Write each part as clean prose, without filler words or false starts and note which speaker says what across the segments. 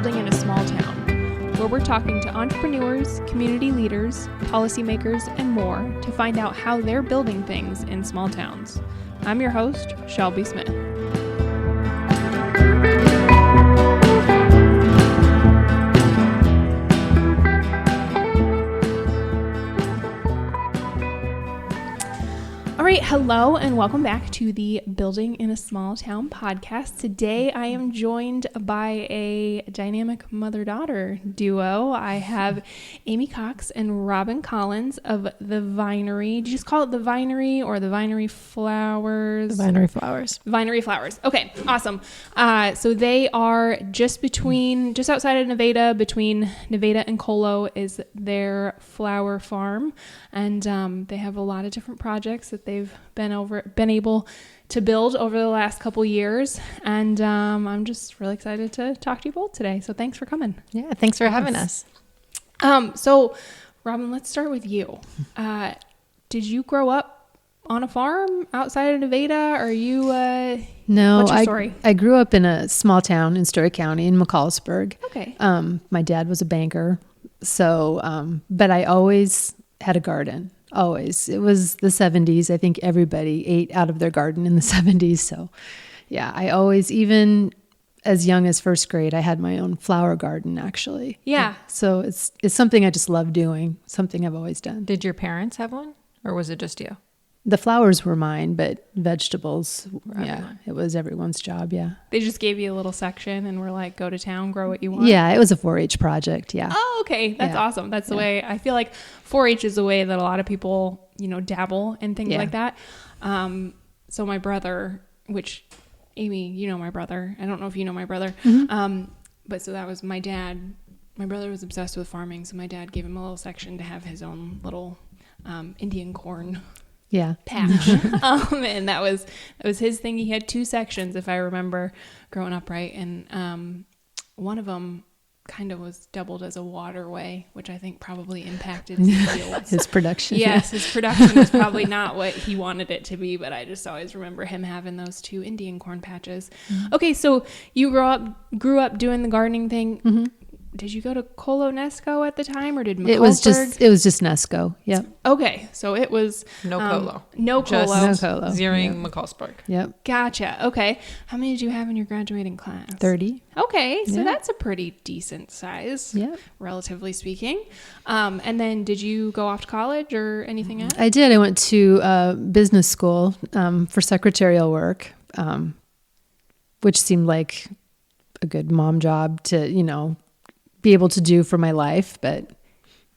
Speaker 1: Building in a Small Town, where we're talking to entrepreneurs, community leaders, policymakers, and more to find out how they're building things in small towns. I'm your host, Shelby Smith. All right, hello and welcome back to the Building in a Small Town podcast. Today I am joined by a dynamic mother-daughter duo. I have Amy Cox and Robin Collins of the Vinery. Did you just call it the Vinery or the Vinery Flowers?
Speaker 2: The Vinery Flowers.
Speaker 1: Vinery Flowers. Okay, awesome. So they are just outside of Nevada, between Nevada and Colo is their flower farm. And they have a lot of different projects that they've been able to build over the last couple years. And I'm just really excited to talk to you both today. So thanks for coming.
Speaker 2: Yeah, thanks for having us.
Speaker 1: So Robin, let's start with you. Did you grow up on a farm outside of Nevada? Are you
Speaker 2: No,
Speaker 1: what's your story?
Speaker 2: I grew up in a small town in Story County in McCallsburg.
Speaker 1: Okay.
Speaker 2: My dad was a banker. So, but I always had a garden. Always. It was the 70s. I think everybody ate out of their garden in the 70s. So yeah, I always, even as young as first grade, I had my own flower garden actually.
Speaker 1: Yeah.
Speaker 2: So it's something I just love doing, something I've always done.
Speaker 3: Did your parents have one or was it just you?
Speaker 2: The flowers were mine, but vegetables,
Speaker 3: Everyone.
Speaker 2: it was everyone's job. Yeah.
Speaker 1: They just gave you a little section and were like, go to town, grow what you want.
Speaker 2: Yeah. It was a 4-H project. Yeah.
Speaker 1: Oh, okay. That's
Speaker 2: Yeah.
Speaker 1: awesome. That's the way I feel like 4-H is the way that a lot of people, dabble and things like that. So my brother, which Amy, you know my brother. I don't know if you know my brother.
Speaker 2: Mm-hmm.
Speaker 1: But so that was my dad. My brother was obsessed with farming. So my dad gave him a little section to have his own little Indian corn
Speaker 2: Yeah.
Speaker 1: patch. And that was his thing. He had 2 sections, if I remember growing up right. And one of them kind of was doubled as a waterway, which I think probably impacted his yields.
Speaker 2: His production.
Speaker 1: Yes, his production was probably not what he wanted it to be, but I just always remember him having those 2 Indian corn patches. Mm-hmm. Okay, so you grew up doing the gardening thing. Mm-hmm. Did you go to Colo Nesco at the time, or did McCallsburg?
Speaker 2: It was just Nesco. Yep.
Speaker 1: Okay, so it was
Speaker 3: No Colo.
Speaker 1: No
Speaker 3: Just
Speaker 1: Colo.
Speaker 2: No Colo.
Speaker 3: Zeroing McCallsburg.
Speaker 2: Yep.
Speaker 1: Gotcha. Okay. How many did you have in your graduating class?
Speaker 2: 30.
Speaker 1: Okay, so
Speaker 2: Yeah.
Speaker 1: that's a pretty decent size,
Speaker 2: Yeah.
Speaker 1: relatively speaking. And then did you go off to college or anything else?
Speaker 2: I did. I went to business school for secretarial work, which seemed like a good mom job to, be able to do for my life, but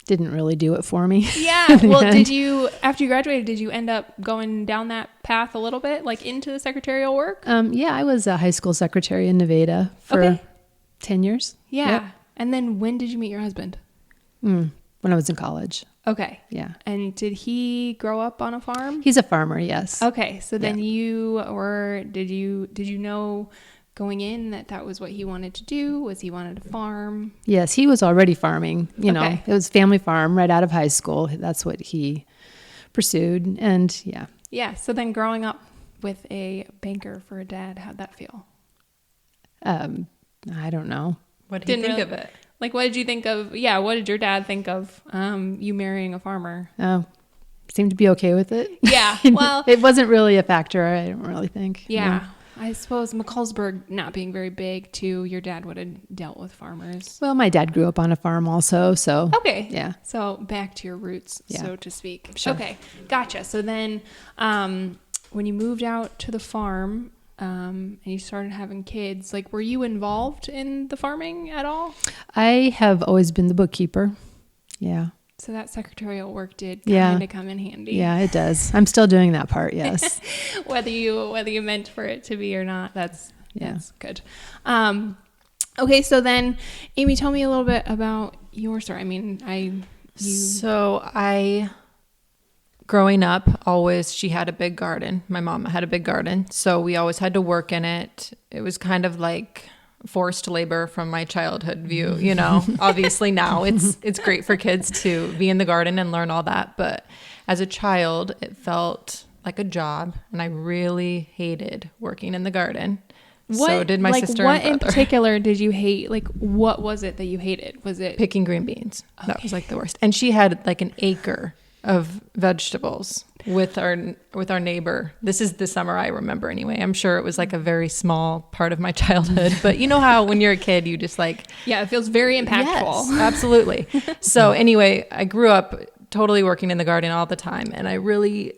Speaker 2: didn't really do it for me.
Speaker 1: Yeah. Well, after you graduated, did you end up going down that path a little bit, like into the secretarial work?
Speaker 2: Yeah, I was a high school secretary in Nevada for 10 years.
Speaker 1: Yeah.
Speaker 2: Yep.
Speaker 1: And then when did you meet your husband?
Speaker 2: When I was in college.
Speaker 1: Okay.
Speaker 2: Yeah.
Speaker 1: And did he grow up on a farm?
Speaker 2: He's a farmer, yes.
Speaker 1: Okay. So then did you know going in that was what he wanted to do? Was he wanted to farm?
Speaker 2: Yes, he was already farming.
Speaker 1: Okay.
Speaker 2: It was family farm right out of high school. That's what he pursued. And yeah.
Speaker 1: Yeah. So then growing up with a banker for a dad, how'd that feel?
Speaker 2: I don't know.
Speaker 3: What did you think of it?
Speaker 1: Like, what did you think of, what did your dad think of you marrying a farmer?
Speaker 2: Oh, seemed to be okay with it.
Speaker 1: Yeah. Well,
Speaker 2: it wasn't really a factor. I don't really think.
Speaker 1: Yeah.
Speaker 2: No.
Speaker 1: I suppose McCallsburg not being very big too, your dad would have dealt with farmers.
Speaker 2: Well, my dad grew up on a farm also, so.
Speaker 1: Okay.
Speaker 2: Yeah.
Speaker 1: So back to your roots, so to speak.
Speaker 2: Sure.
Speaker 1: Okay. Gotcha. So then when you moved out to the farm and you started having kids, like, were you involved in the farming at all?
Speaker 2: I have always been the bookkeeper. Yeah.
Speaker 1: So that secretarial work did
Speaker 2: Yeah.
Speaker 1: kind of come in handy.
Speaker 2: Yeah, it does. I'm still doing that part, yes.
Speaker 1: whether you meant for it to be or not, that's good. Okay, so then Amy, tell me a little bit about your story. I mean,
Speaker 3: growing up, she had a big garden. My mom had a big garden, so we always had to work in it. It was kind of like forced labor from my childhood view, obviously now it's great for kids to be in the garden and learn all that. But as a child, it felt like a job and I really hated working in the garden. So did my sister
Speaker 1: What
Speaker 3: and
Speaker 1: in
Speaker 3: brother.
Speaker 1: particular did you hate? Like, what was it that you hated? Was it
Speaker 3: Picking green beans.
Speaker 1: Okay.
Speaker 3: That was like the worst. And she had like an acre of vegetables with our neighbor. This is the summer I remember anyway. I'm sure it was like a very small part of my childhood, but you know how when you're a kid you just like,
Speaker 1: Yeah, it feels very impactful.
Speaker 3: yes, absolutely. So anyway, I grew up totally working in the garden all the time, and I really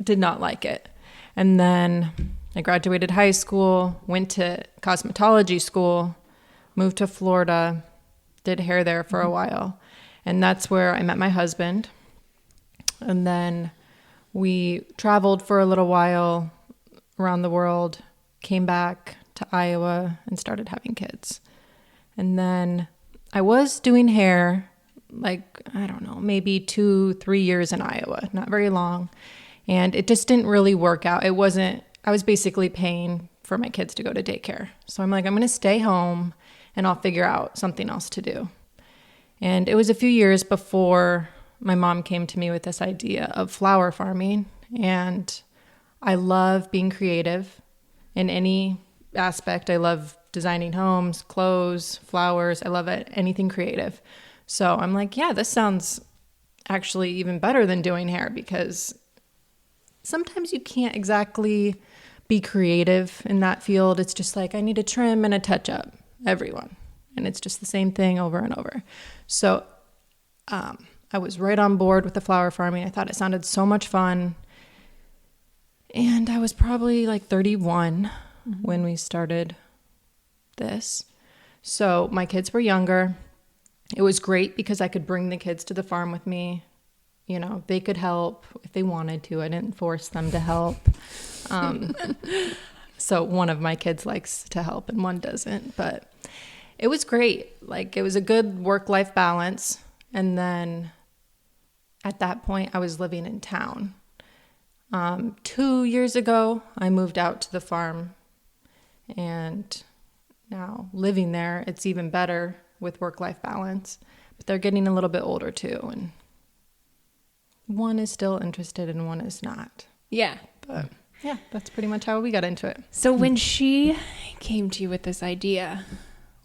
Speaker 3: did not like it. And then I graduated high school, went to cosmetology school, moved to Florida, did hair there for a while. And that's where I met my husband. And then we traveled for a little while around the world, came back to Iowa and started having kids. And then I was doing hair, like, I don't know, maybe 2-3 years in Iowa, not very long. And it just didn't really work out. I was basically paying for my kids to go to daycare. So I'm like, I'm going to stay home and I'll figure out something else to do. And it was a few years before my mom came to me with this idea of flower farming. And I love being creative in any aspect. I love designing homes, clothes, flowers. I love it, anything creative. So I'm like, yeah, this sounds actually even better than doing hair, because sometimes you can't exactly be creative in that field. It's just like, I need a trim and a touch up, everyone. And it's just the same thing over and over. So I was right on board with the flower farming. I thought it sounded so much fun. And I was probably like 31 when we started this. So my kids were younger. It was great because I could bring the kids to the farm with me. You know, they could help if they wanted to. I didn't force them to help. So one of my kids likes to help and one doesn't. But it was great. Like, it was a good work-life balance. And then at that point, I was living in town. 2 years ago, I moved out to the farm. And now living there, it's even better with work-life balance. But they're getting a little bit older too. And one is still interested and one is not.
Speaker 1: Yeah.
Speaker 3: But yeah, that's pretty much how we got into it.
Speaker 1: So when she came to you with this idea,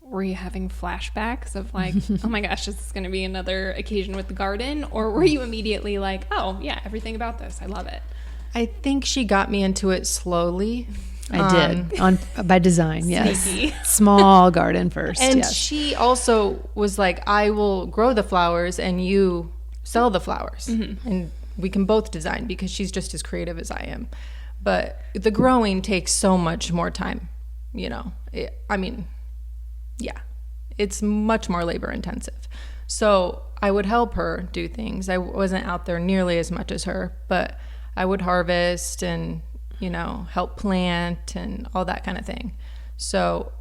Speaker 1: were you having flashbacks of like, oh my gosh, this is going to be another occasion with the garden? Or were you immediately like, oh yeah, everything about this, I love it?
Speaker 3: I think she got me into it slowly.
Speaker 2: I did by design. Yes.
Speaker 1: Sneaky.
Speaker 2: Small garden first.
Speaker 3: And
Speaker 2: yes.
Speaker 3: she also was like, I will grow the flowers and you sell the flowers. And we can both design, because she's just as creative as I am. But the growing takes so much more time, you know. It's much more labor intensive. So I would help her do things. I wasn't out there nearly as much as her, but I would harvest and, you know, help plant and all that kind of thing. So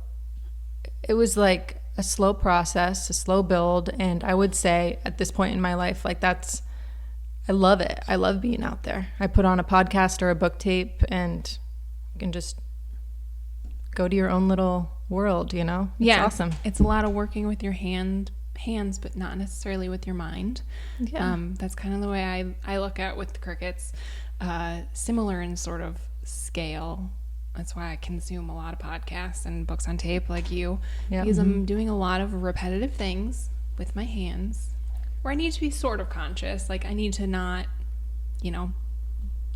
Speaker 3: it was like a slow process, a slow build. And I would say at this point in my life, like, I love it. I love being out there. I put on a podcast or a book tape and you can just go to your own little world, you know? It's awesome.
Speaker 1: It's a lot of working with your hands, but not necessarily with your mind.
Speaker 3: Yeah.
Speaker 1: That's kind of the way I look at with the crickets. Similar in sort of scale. That's why I consume a lot of podcasts and books on tape like you, because I'm doing a lot of repetitive things with my hands where I need to be sort of conscious. Like, I need to not, you know.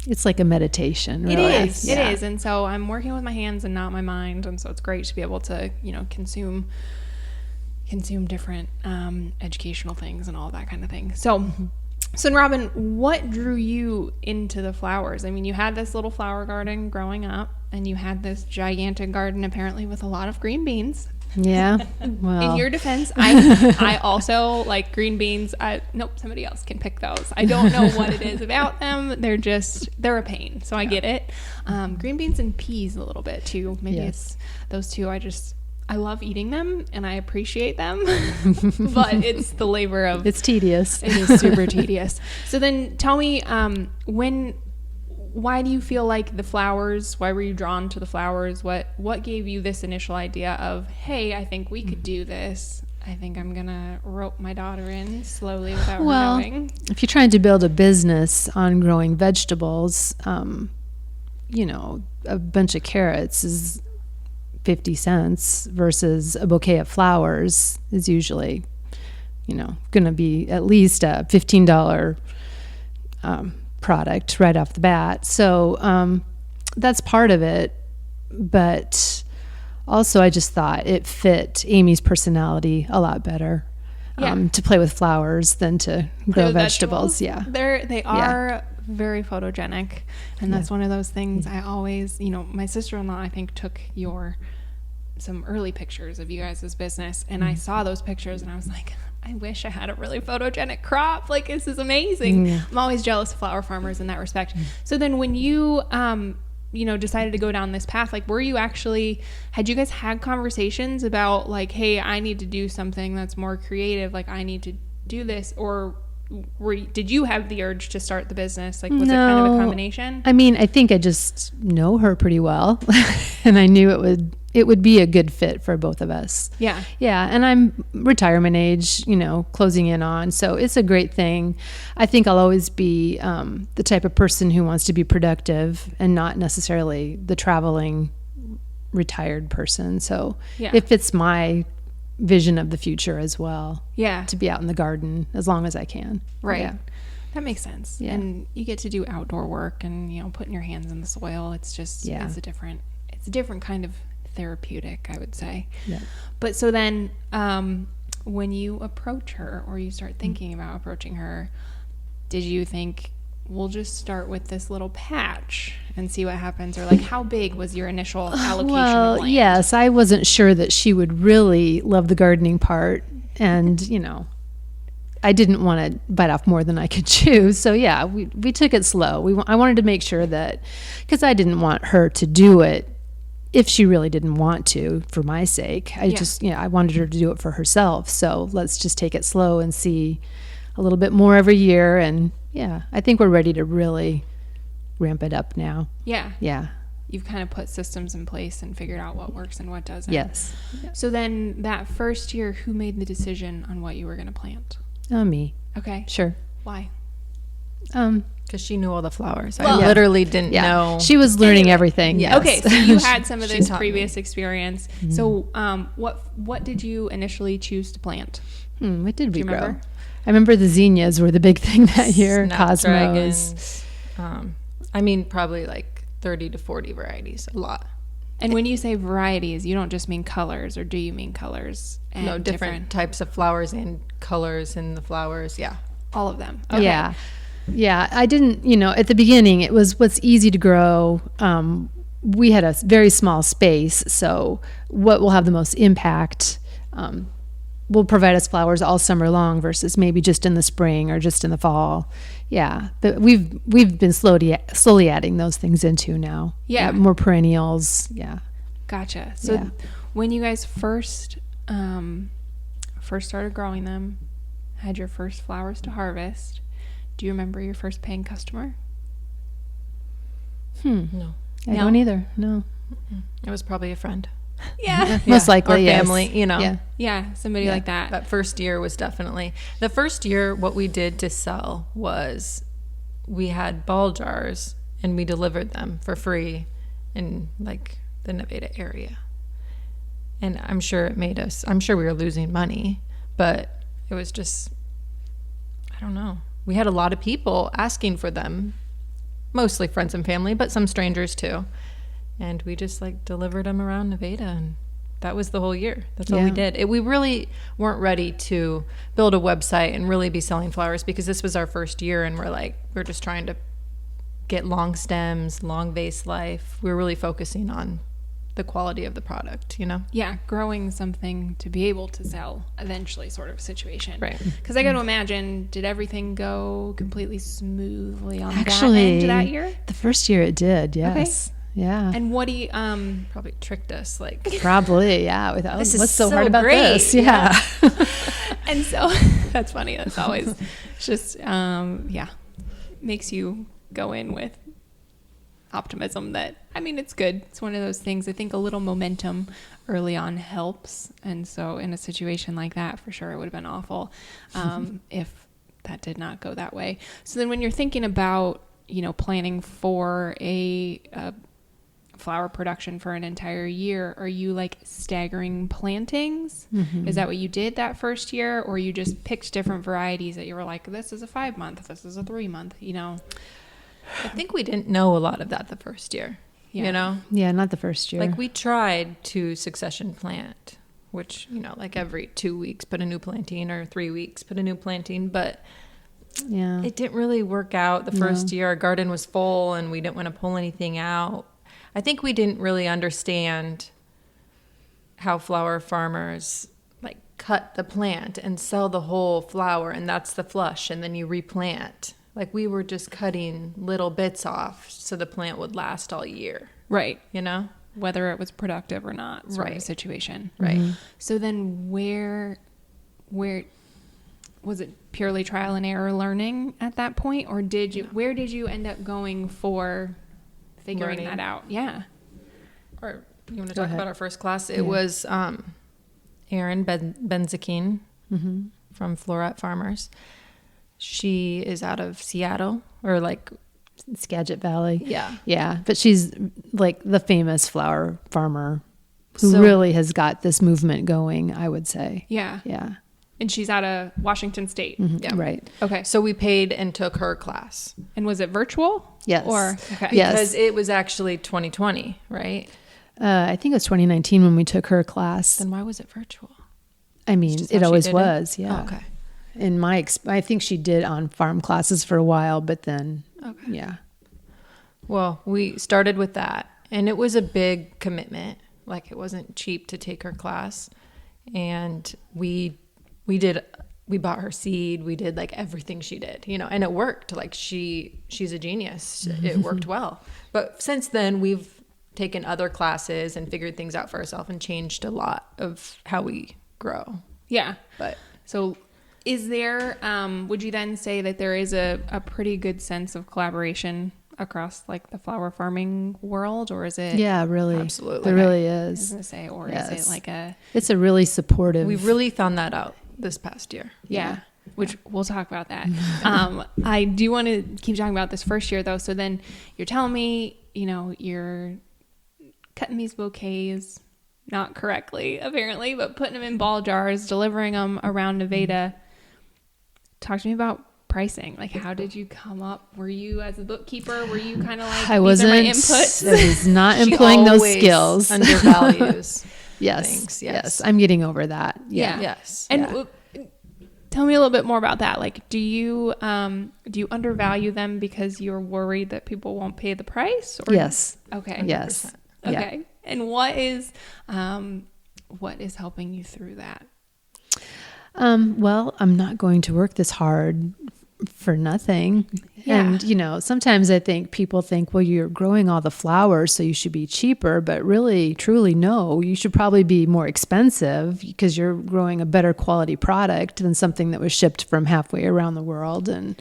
Speaker 2: It's like a meditation. Really.
Speaker 1: It is. And so I'm working with my hands and not my mind. And so it's great to be able to, you know, consume different educational things and all that kind of thing. So Robin, what drew you into the flowers? I mean, you had this little flower garden growing up, and you had this gigantic garden apparently with a lot of green beans.
Speaker 2: Yeah. Well,
Speaker 1: In your defense, I also like green beans. Nope, somebody else can pick those. I don't know what it is about them. They're a pain. So I get it. Green beans and peas a little bit too. Maybe it's those two. I love eating them and I appreciate them, but it's the labor of.
Speaker 2: it's tedious.
Speaker 1: It is super tedious. So then tell me, why do you feel like the flowers? Why were you drawn to the flowers? What gave you this initial idea of, hey, I think we could do this. I think I'm gonna rope my daughter in slowly without her knowing.
Speaker 2: If you're trying to build a business on growing vegetables, you know, a bunch of carrots 50 cents versus a bouquet of flowers is usually, going to be at least a $15 product right off the bat. So that's part of it. But also I just thought it fit Amy's personality a lot better. To play with flowers than to grow vegetables. Yeah.
Speaker 1: They are very photogenic. And that's one of those things I always, my sister-in-law, I think, took some early pictures of you guys' business. And I saw those pictures and I was like, I wish I had a really photogenic crop. Like, this is amazing. I'm always jealous of flower farmers in that respect. So then when you, decided to go down this path, like, had you guys had conversations about like, hey, I need to do something that's more creative, like I need to do this, or did you have the urge to start the business? Like, was it kind of a combination?
Speaker 2: I mean, I think I just know her pretty well and I knew it would be a good fit for both of us.
Speaker 1: Yeah.
Speaker 2: Yeah. And I'm retirement age, closing in on. So it's a great thing. I think I'll always be the type of person who wants to be productive and not necessarily the traveling retired person. So it fits my vision of the future as well.
Speaker 1: Yeah.
Speaker 2: To be out in the garden as long as I can.
Speaker 1: Right.
Speaker 2: Yeah.
Speaker 1: That makes sense. Yeah. And you get to do outdoor work and, putting your hands in the soil. It's just, it's a different kind of therapeutic, I would say. Yeah. But so then when you approach her or you start thinking about approaching her, did you think, we'll just start with this little patch and see what happens? Or like, how big was your initial allocation of land?
Speaker 2: Yes, I wasn't sure that she would really love the gardening part. And, I didn't want to bite off more than I could chew. So yeah, we took it slow. I wanted to make sure that, because I didn't want her to do it if she really didn't want to, for my sake. I wanted her to do it for herself. So let's just take it slow and see a little bit more every year. And yeah, I think we're ready to really ramp it up now.
Speaker 1: Yeah.
Speaker 2: Yeah.
Speaker 1: You've kind of put systems in place and figured out what works and what doesn't.
Speaker 2: Yes.
Speaker 1: So then that first year, who made the decision on what you were going to plant?
Speaker 2: Me.
Speaker 1: Okay.
Speaker 2: Sure.
Speaker 1: Why?
Speaker 3: Because she knew all the flowers. I literally didn't know.
Speaker 2: She was learning everything. Yes.
Speaker 1: Okay, so you had some of this previous experience. Mm-hmm. So what did you initially choose to plant?
Speaker 2: What did we grow? I remember the zinnias were the big thing that year.
Speaker 3: Cosmos. Probably like 30 to 40 varieties. A lot.
Speaker 1: And when you say varieties, you don't just mean colors, or do you mean colors? And
Speaker 3: no, different types of flowers and colors in the flowers. Yeah.
Speaker 1: All of them. Okay.
Speaker 2: Yeah. Yeah. I didn't, at the beginning, it was what's easy to grow. We had a very small space. So what will have the most impact will provide us flowers all summer long versus maybe just in the spring or just in the fall. Yeah, but we've been slowly adding those things into now.
Speaker 1: Yeah,
Speaker 2: more perennials. Yeah,
Speaker 1: gotcha. So when you guys first started growing them, had your first flowers to harvest, do you remember your first paying customer?
Speaker 2: No, I don't either. No,
Speaker 3: it was probably a friend.
Speaker 1: Yeah.
Speaker 2: Most likely,
Speaker 3: or family,
Speaker 1: Yeah, somebody like that.
Speaker 3: That first year was definitely the first year. What we did to sell was we had ball jars and we delivered them for free in like the Nevada area. And I'm sure we were losing money, but it was just, I don't know. We had a lot of people asking for them, mostly friends and family, but some strangers too. And we just delivered them around Nevada, and that was the whole year. That's all we did. We really weren't ready to build a website and really be selling flowers because this was our first year, and we're just trying to get long stems, long vase life. We're really focusing on the quality of the product,
Speaker 1: Yeah, growing something to be able to sell eventually, sort of situation.
Speaker 3: Right.
Speaker 1: Because I got to imagine, did everything go completely smoothly on that end that year?
Speaker 2: The first year it did, yes. Okay. Yeah.
Speaker 1: And what do you
Speaker 3: probably tricked us
Speaker 2: probably, yeah. What's so hard about
Speaker 3: great.
Speaker 2: this? Yeah.
Speaker 1: And so that's funny. That's always just makes you go in with optimism that it's good. It's one of those things. I think a little momentum early on helps. And so in a situation like that, for sure it would have been awful if that did not go that way. So then when you're thinking about, planning for a flower production for an entire year, are you like staggering plantings?
Speaker 2: Mm-hmm.
Speaker 1: Is that what you did that first year, or you just picked different varieties that you were like, this is a 5 month, this is a 3 month, you know?
Speaker 3: I think we didn't know a lot of that the first year,
Speaker 1: Yeah.
Speaker 3: you know?
Speaker 2: Yeah, not the first year.
Speaker 3: Like we tried to succession plant, which, you know, like every 2 weeks put a new planting or 3 weeks put a new planting, but
Speaker 2: yeah.
Speaker 3: it didn't really work out the first year. Our garden was full and we didn't want to pull anything out. I think we didn't really understand how flower farmers like cut the plant and sell the whole flower, and that's the flush, and then you replant. Like we were just cutting little bits off so the plant would last all year,
Speaker 1: Right.
Speaker 3: you know?
Speaker 1: Whether it was productive or not, sort of
Speaker 3: Right.
Speaker 1: situation.
Speaker 3: Right.
Speaker 2: Mm-hmm.
Speaker 1: So then where was it purely trial and error learning at that point, or where did you end up going for figuring
Speaker 3: Learning.
Speaker 1: that out? Yeah.
Speaker 3: Or you want to
Speaker 2: Go
Speaker 3: talk
Speaker 2: ahead.
Speaker 3: about our first class? It
Speaker 2: Yeah.
Speaker 3: was Erin Benzikin
Speaker 2: Mm-hmm.
Speaker 3: from Floret Farmers. She is out of Seattle, or like,
Speaker 2: Skagit Valley.
Speaker 3: yeah.
Speaker 2: Yeah, but she's like the famous flower farmer who
Speaker 3: So-
Speaker 2: really has got this movement going, I would say.
Speaker 1: Yeah.
Speaker 2: Yeah.
Speaker 1: And she's out of Washington State.
Speaker 2: Mhm.
Speaker 3: Yeah.
Speaker 2: Right.
Speaker 1: Okay.
Speaker 3: So we paid and took her class.
Speaker 1: And was it virtual?
Speaker 2: Yes.
Speaker 1: Or okay.
Speaker 2: Yes.
Speaker 3: Because it was actually 2020, right?
Speaker 2: I think it was 2019 when we took her class.
Speaker 3: Then why was it virtual?
Speaker 2: I mean,
Speaker 3: Just
Speaker 2: it
Speaker 3: how she
Speaker 2: always
Speaker 3: did it?
Speaker 2: was. Yeah.
Speaker 3: Oh, okay.
Speaker 2: In my, I think she did on farm classes for a while, but then,
Speaker 3: Okay.
Speaker 2: yeah.
Speaker 3: Well, we started with that, and it was a big commitment. Like it wasn't cheap to take her class, and we bought her seed. We did like everything she did, you know, and it worked. Like she's a genius. It worked well. But since then, we've taken other classes and figured things out for ourselves and changed a lot of how we grow.
Speaker 1: Yeah.
Speaker 3: But
Speaker 1: So is there, would you then say that there is a pretty good sense of collaboration across like the flower farming world, or is it?
Speaker 2: Yeah, really.
Speaker 3: Absolutely.
Speaker 2: There really
Speaker 1: I was
Speaker 2: is.
Speaker 1: gonna say, or is
Speaker 2: Yes.
Speaker 1: it like a,
Speaker 2: It's a really supportive.
Speaker 3: we really found that out this past year.
Speaker 1: yeah, which we'll talk about that. I do want to keep talking about this first year though. So then you're telling me, you know, you're cutting these bouquets, not correctly apparently, but putting them in ball jars, delivering them around Nevada. Talk to me about pricing. Like, how did you come up? Were you, as a bookkeeper, were you kind of like,
Speaker 2: I
Speaker 1: these are my
Speaker 2: wasn't.
Speaker 1: inputs?
Speaker 2: I was not
Speaker 3: She
Speaker 2: employing those
Speaker 3: always
Speaker 2: skills.
Speaker 3: undervalues.
Speaker 2: Yes,
Speaker 3: things,
Speaker 2: yes.
Speaker 3: yes.
Speaker 2: I'm getting over that.
Speaker 1: Yeah.
Speaker 3: Yes.
Speaker 1: And
Speaker 2: Yeah.
Speaker 1: tell me a little bit more about that. Like, do you undervalue them because you're worried that people won't pay the price? Or
Speaker 2: Yes.
Speaker 1: Okay.
Speaker 2: Yes.
Speaker 1: Okay. And what is helping you through that?
Speaker 2: Well, I'm not going to work this hard for nothing.
Speaker 1: Yeah.
Speaker 2: And, you know, sometimes I think people think, well, you're growing all the flowers, so you should be cheaper. But really, truly, no, you should probably be more expensive because you're growing a better quality product than something that was shipped from halfway around the world. And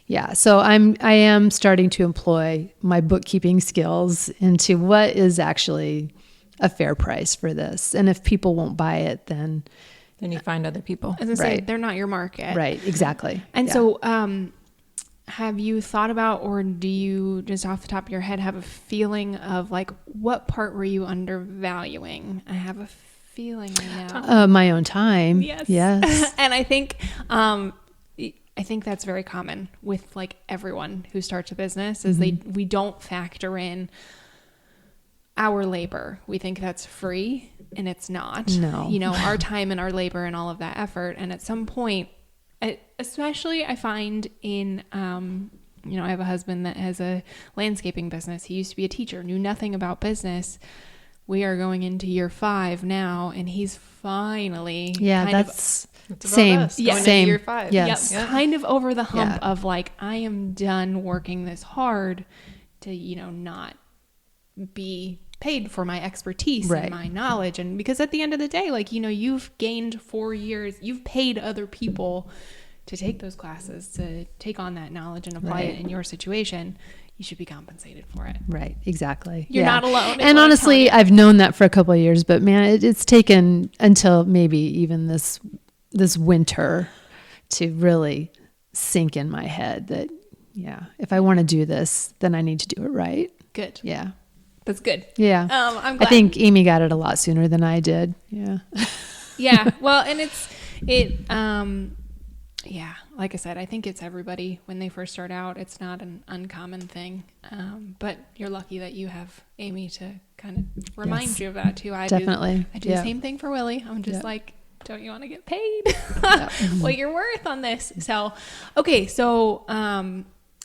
Speaker 2: yeah, so I am starting to employ my bookkeeping skills into what is actually a fair price for this. And if people won't buy it, then
Speaker 3: Then you find other people.
Speaker 1: As I say,
Speaker 2: Right.
Speaker 1: they're not your market.
Speaker 2: right, exactly.
Speaker 1: And
Speaker 2: Yeah.
Speaker 1: so, have you thought about, or do you just off the top of your head have a feeling of like, what part were you undervaluing? I have a feeling I know.
Speaker 2: My own time.
Speaker 1: Yes.
Speaker 2: Yes.
Speaker 1: And I think that's very common with like everyone who starts a business is we don't factor in our labor. We think that's free, and it's not.
Speaker 2: No.
Speaker 1: You know, our time and our labor and all of that effort. And at some point, especially I find in, you know, I have a husband that has a landscaping business. He used to be a teacher, knew nothing about business. We are going into year 5 now, and he's finally
Speaker 2: Yeah,
Speaker 1: kind of
Speaker 2: that's
Speaker 3: It's about
Speaker 2: same.
Speaker 3: us,
Speaker 1: Yeah.
Speaker 3: going into
Speaker 2: Same.
Speaker 3: year 5.
Speaker 2: Yes.
Speaker 1: Yep, kind of over the hump
Speaker 2: Yeah.
Speaker 1: of like, I am done working this hard to, you know, not be paid for my expertise
Speaker 2: Right.
Speaker 1: and my knowledge. And because at the end of the day, like, you know, you've gained 4 years, you've paid other people to take those classes, to take on that knowledge and apply
Speaker 2: Right.
Speaker 1: it in your situation. You should be compensated for it.
Speaker 2: Right, exactly.
Speaker 1: You're not alone, is what
Speaker 2: And
Speaker 1: I'm
Speaker 2: honestly,
Speaker 1: telling you.
Speaker 2: I've known that for a couple of years, but man, it's taken until maybe even this winter to really sink in my head that, yeah, if I want to do this, then I need to do it right.
Speaker 1: Good.
Speaker 2: Yeah.
Speaker 1: That's good.
Speaker 2: Yeah.
Speaker 1: I'm
Speaker 2: I
Speaker 1: glad.
Speaker 2: think Amy got it a lot sooner than I did. Yeah.
Speaker 1: Yeah. Well, and yeah, like I said, I think it's everybody when they first start out. It's not an uncommon thing. But you're lucky that you have Amy to kind of remind
Speaker 2: Yes.
Speaker 1: you of that too. I
Speaker 2: Definitely.
Speaker 1: do
Speaker 2: Yeah.
Speaker 1: the same thing for Willie. I'm just
Speaker 2: Yeah.
Speaker 1: like, don't you want to get paid what you're worth on this? So, okay. So,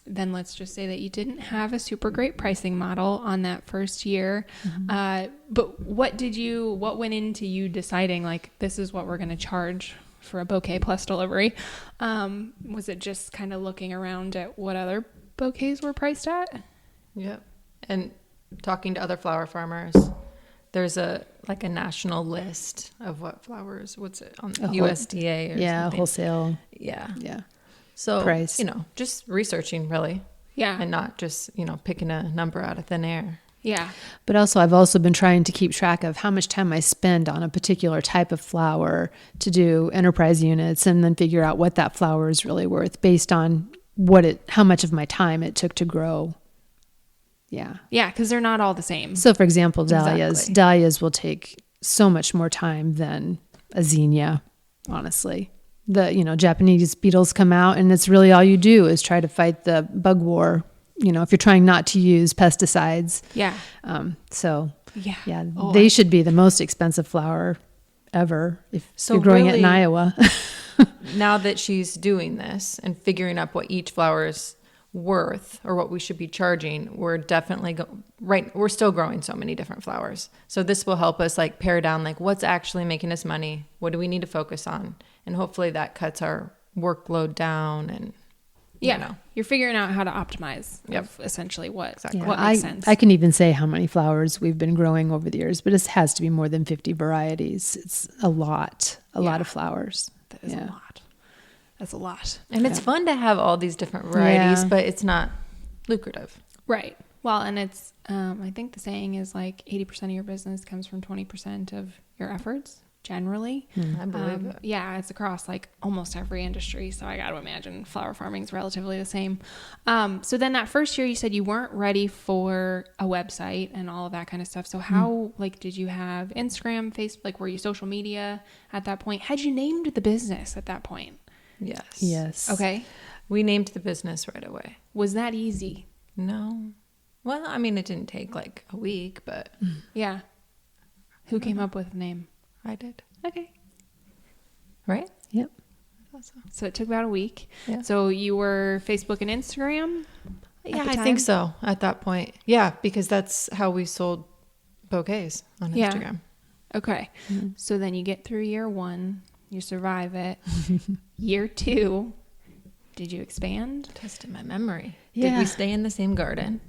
Speaker 1: then let's just say that you didn't have a super great pricing model on that first year. But what went into you deciding like, this is what we're going to charge for a bouquet plus delivery? Was it just kind of looking around at what other bouquets were priced at?
Speaker 3: Yep. And talking to other flower farmers, there's a national list of what flowers, what's it on USDA or
Speaker 2: Yeah.
Speaker 3: something.
Speaker 2: Wholesale.
Speaker 3: Yeah.
Speaker 2: Yeah.
Speaker 3: So,
Speaker 2: Price.
Speaker 3: just researching really.
Speaker 1: Yeah.
Speaker 3: And not just, picking a number out of thin air.
Speaker 1: Yeah.
Speaker 2: But also, I've also been trying to keep track of how much time I spend on a particular type of flower to do enterprise units, and then figure out what that flower is really worth based on how much of my time it took to grow. Yeah.
Speaker 1: Yeah. Cause they're not all the same.
Speaker 2: So, for example, dahlias.
Speaker 3: Exactly.
Speaker 2: Dahlias will take so much more time than a zinnia, honestly. The, Japanese beetles come out, and it's really all you do is try to fight the bug war, if you're trying not to use pesticides.
Speaker 1: Yeah.
Speaker 2: So,
Speaker 1: Yeah.
Speaker 2: they should be the most expensive flower ever if
Speaker 3: So
Speaker 2: you're growing it in
Speaker 3: really-
Speaker 2: Iowa.
Speaker 3: Now that she's doing this and figuring out what each flower is worth or what we should be charging, we're definitely we're still growing so many different flowers. So this will help us pare down what's actually making us money, what do we need to focus on, and hopefully that cuts our workload down. And
Speaker 1: You're figuring out how to optimize
Speaker 3: Yep.
Speaker 1: of essentially what
Speaker 2: Yeah,
Speaker 1: what makes sense.
Speaker 2: I can even say how many flowers we've been growing over the years, but it has to be more than 50 varieties. It's a lot of flowers.
Speaker 1: That is a lot. That's a lot.
Speaker 3: and it's fun to have all these different varieties,
Speaker 2: Yeah.
Speaker 3: but it's not lucrative.
Speaker 1: Right. Well, and it's, I think the saying is 80% of your business comes from 20% of your efforts generally.
Speaker 3: I believe it.
Speaker 1: Yeah, it's across almost every industry. So I got to imagine flower farming is relatively the same. So then that first year you said you weren't ready for a website and all of that kind of stuff. So how, did you have Instagram, Facebook, were you social media at that point? Had you named the business at that point?
Speaker 2: Yes.
Speaker 1: Okay.
Speaker 3: We named the business right away.
Speaker 1: Was that easy?
Speaker 3: No. Well, I mean, it didn't take a week, but
Speaker 1: Yeah. Who came up with the name?
Speaker 3: I did.
Speaker 1: Okay.
Speaker 3: Right?
Speaker 2: Yep.
Speaker 1: So it took about a week.
Speaker 3: Yeah.
Speaker 1: So you were Facebook and Instagram?
Speaker 3: Yeah,
Speaker 1: the
Speaker 3: I
Speaker 1: time?
Speaker 3: think so at that point. Yeah, because that's how we sold bouquets on
Speaker 1: Yeah.
Speaker 3: Instagram.
Speaker 1: Okay. So then you get through year 1, you survive it. Year 2, did you expand?
Speaker 3: Tested my memory. Did
Speaker 2: Yeah.
Speaker 3: we stay in the same garden?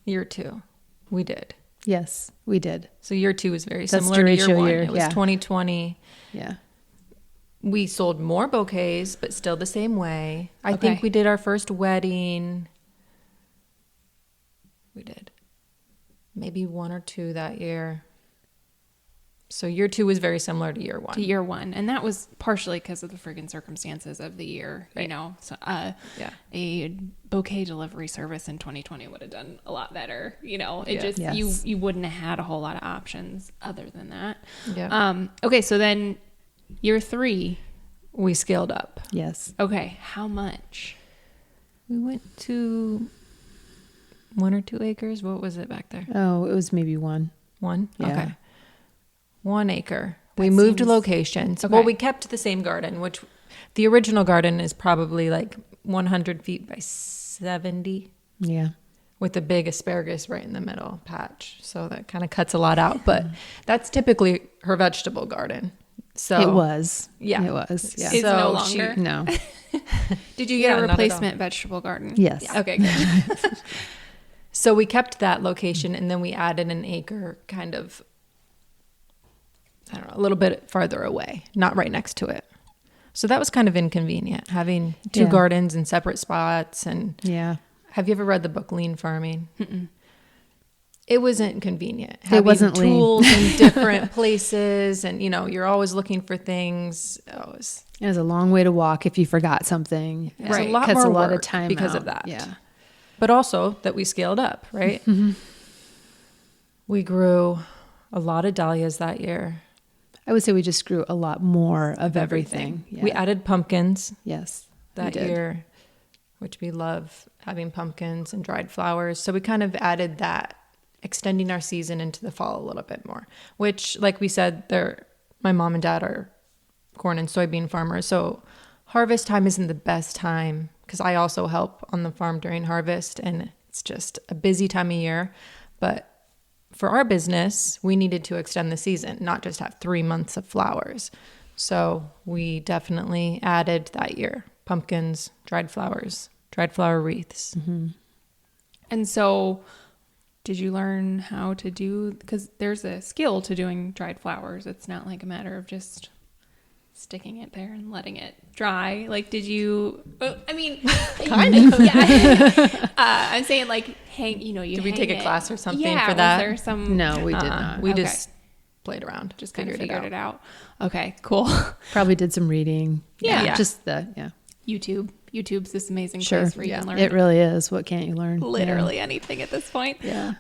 Speaker 3: Year 2, we did.
Speaker 2: Yes, we did.
Speaker 3: So year 2 was very
Speaker 2: That's
Speaker 3: similar to year
Speaker 2: derecho
Speaker 3: 1.
Speaker 2: year,
Speaker 3: It was
Speaker 2: yeah.
Speaker 3: 2020.
Speaker 2: Yeah.
Speaker 3: We sold more bouquets, but still the same way. I
Speaker 1: Okay.
Speaker 3: think we did our first wedding. We did maybe 1 or 2 that year. So year 2 was very similar to year 1.
Speaker 1: To year 1. And that was partially because of the friggin' circumstances of the year,
Speaker 3: Right.
Speaker 1: So
Speaker 3: Yeah.
Speaker 1: a bouquet delivery service in 2020 would have done a lot better. It
Speaker 3: Yeah.
Speaker 1: just,
Speaker 2: Yes.
Speaker 1: you wouldn't have had a whole lot of options other than that.
Speaker 3: Yeah.
Speaker 1: Okay. So then year 3,
Speaker 3: We scaled up.
Speaker 2: Yes.
Speaker 1: okay. How much?
Speaker 3: We went to 1 or 2 acres. What was it back there?
Speaker 2: Oh, it was maybe 1.
Speaker 3: 1?
Speaker 2: Yeah.
Speaker 3: Okay. 1 acre.
Speaker 1: That
Speaker 3: We moved
Speaker 1: seems-
Speaker 3: locations.
Speaker 1: Okay.
Speaker 3: Well, we kept the same garden, which the original garden is probably 100 feet by 70
Speaker 2: Yeah.
Speaker 3: with a big asparagus right in the middle patch. So that kind of cuts a lot out, but that's typically her vegetable garden. So
Speaker 2: It was.
Speaker 3: Yeah.
Speaker 2: It was. Yeah.
Speaker 1: It's no
Speaker 3: So she-
Speaker 1: longer.
Speaker 2: No.
Speaker 1: Did you
Speaker 3: Yeah,
Speaker 1: get
Speaker 3: not
Speaker 1: a
Speaker 3: at
Speaker 1: replacement vegetable garden?
Speaker 2: Yes.
Speaker 1: Okay, good.
Speaker 3: So we kept that location and then we added an acre kind of, I don't know, a little bit farther away, not right next to it. So that was kind of inconvenient, having 2
Speaker 2: Yeah.
Speaker 3: gardens in separate spots. And
Speaker 2: Yeah.
Speaker 3: have you ever read the book Lean Farming? It wasn't convenient.
Speaker 2: It wasn't lean.
Speaker 3: tools in different places, and you're always looking for things. It was
Speaker 2: It was a long way to walk if you forgot something.
Speaker 3: It was a
Speaker 2: It
Speaker 3: lot
Speaker 2: cuts
Speaker 3: more
Speaker 2: a lot of
Speaker 3: work
Speaker 2: time
Speaker 3: because
Speaker 2: out.
Speaker 3: of that.
Speaker 2: Yeah.
Speaker 3: but also that we scaled up, right? We grew a lot of dahlias that year.
Speaker 2: I would say we just grew a lot more of everything. Yeah.
Speaker 3: We added pumpkins
Speaker 2: Yes. we
Speaker 3: that
Speaker 2: did.
Speaker 3: year, which we love having pumpkins and dried flowers. So we kind of added that, extending our season into the fall a little bit more, which, like we said, my mom and dad are corn and soybean farmers. So harvest time isn't the best time, because I also help on the farm during harvest, and it's just a busy time of year. But for our business, we needed to extend the season, not just have 3 months of flowers. So we definitely added that year pumpkins, dried flowers, dried flower wreaths.
Speaker 1: And so did you learn how to do, because there's a skill to doing dried flowers. It's not like a matter of just sticking it there and letting it dry. Like, did you, I mean,
Speaker 3: Kind of.
Speaker 1: yeah. I'm saying like
Speaker 3: Did we take a class or something
Speaker 1: yeah,
Speaker 3: for that?
Speaker 1: Was there some?
Speaker 2: No, we did not.
Speaker 3: We
Speaker 1: Okay.
Speaker 3: just played around,
Speaker 1: Just kind of
Speaker 3: figured
Speaker 1: figured it out. Okay, cool.
Speaker 2: Probably did some reading.
Speaker 1: Yeah.
Speaker 2: Just
Speaker 1: YouTube's this amazing
Speaker 2: Sure.
Speaker 1: place where you can learn
Speaker 2: It really is. What can't you learn?
Speaker 1: literally anything at this point.
Speaker 2: Yeah.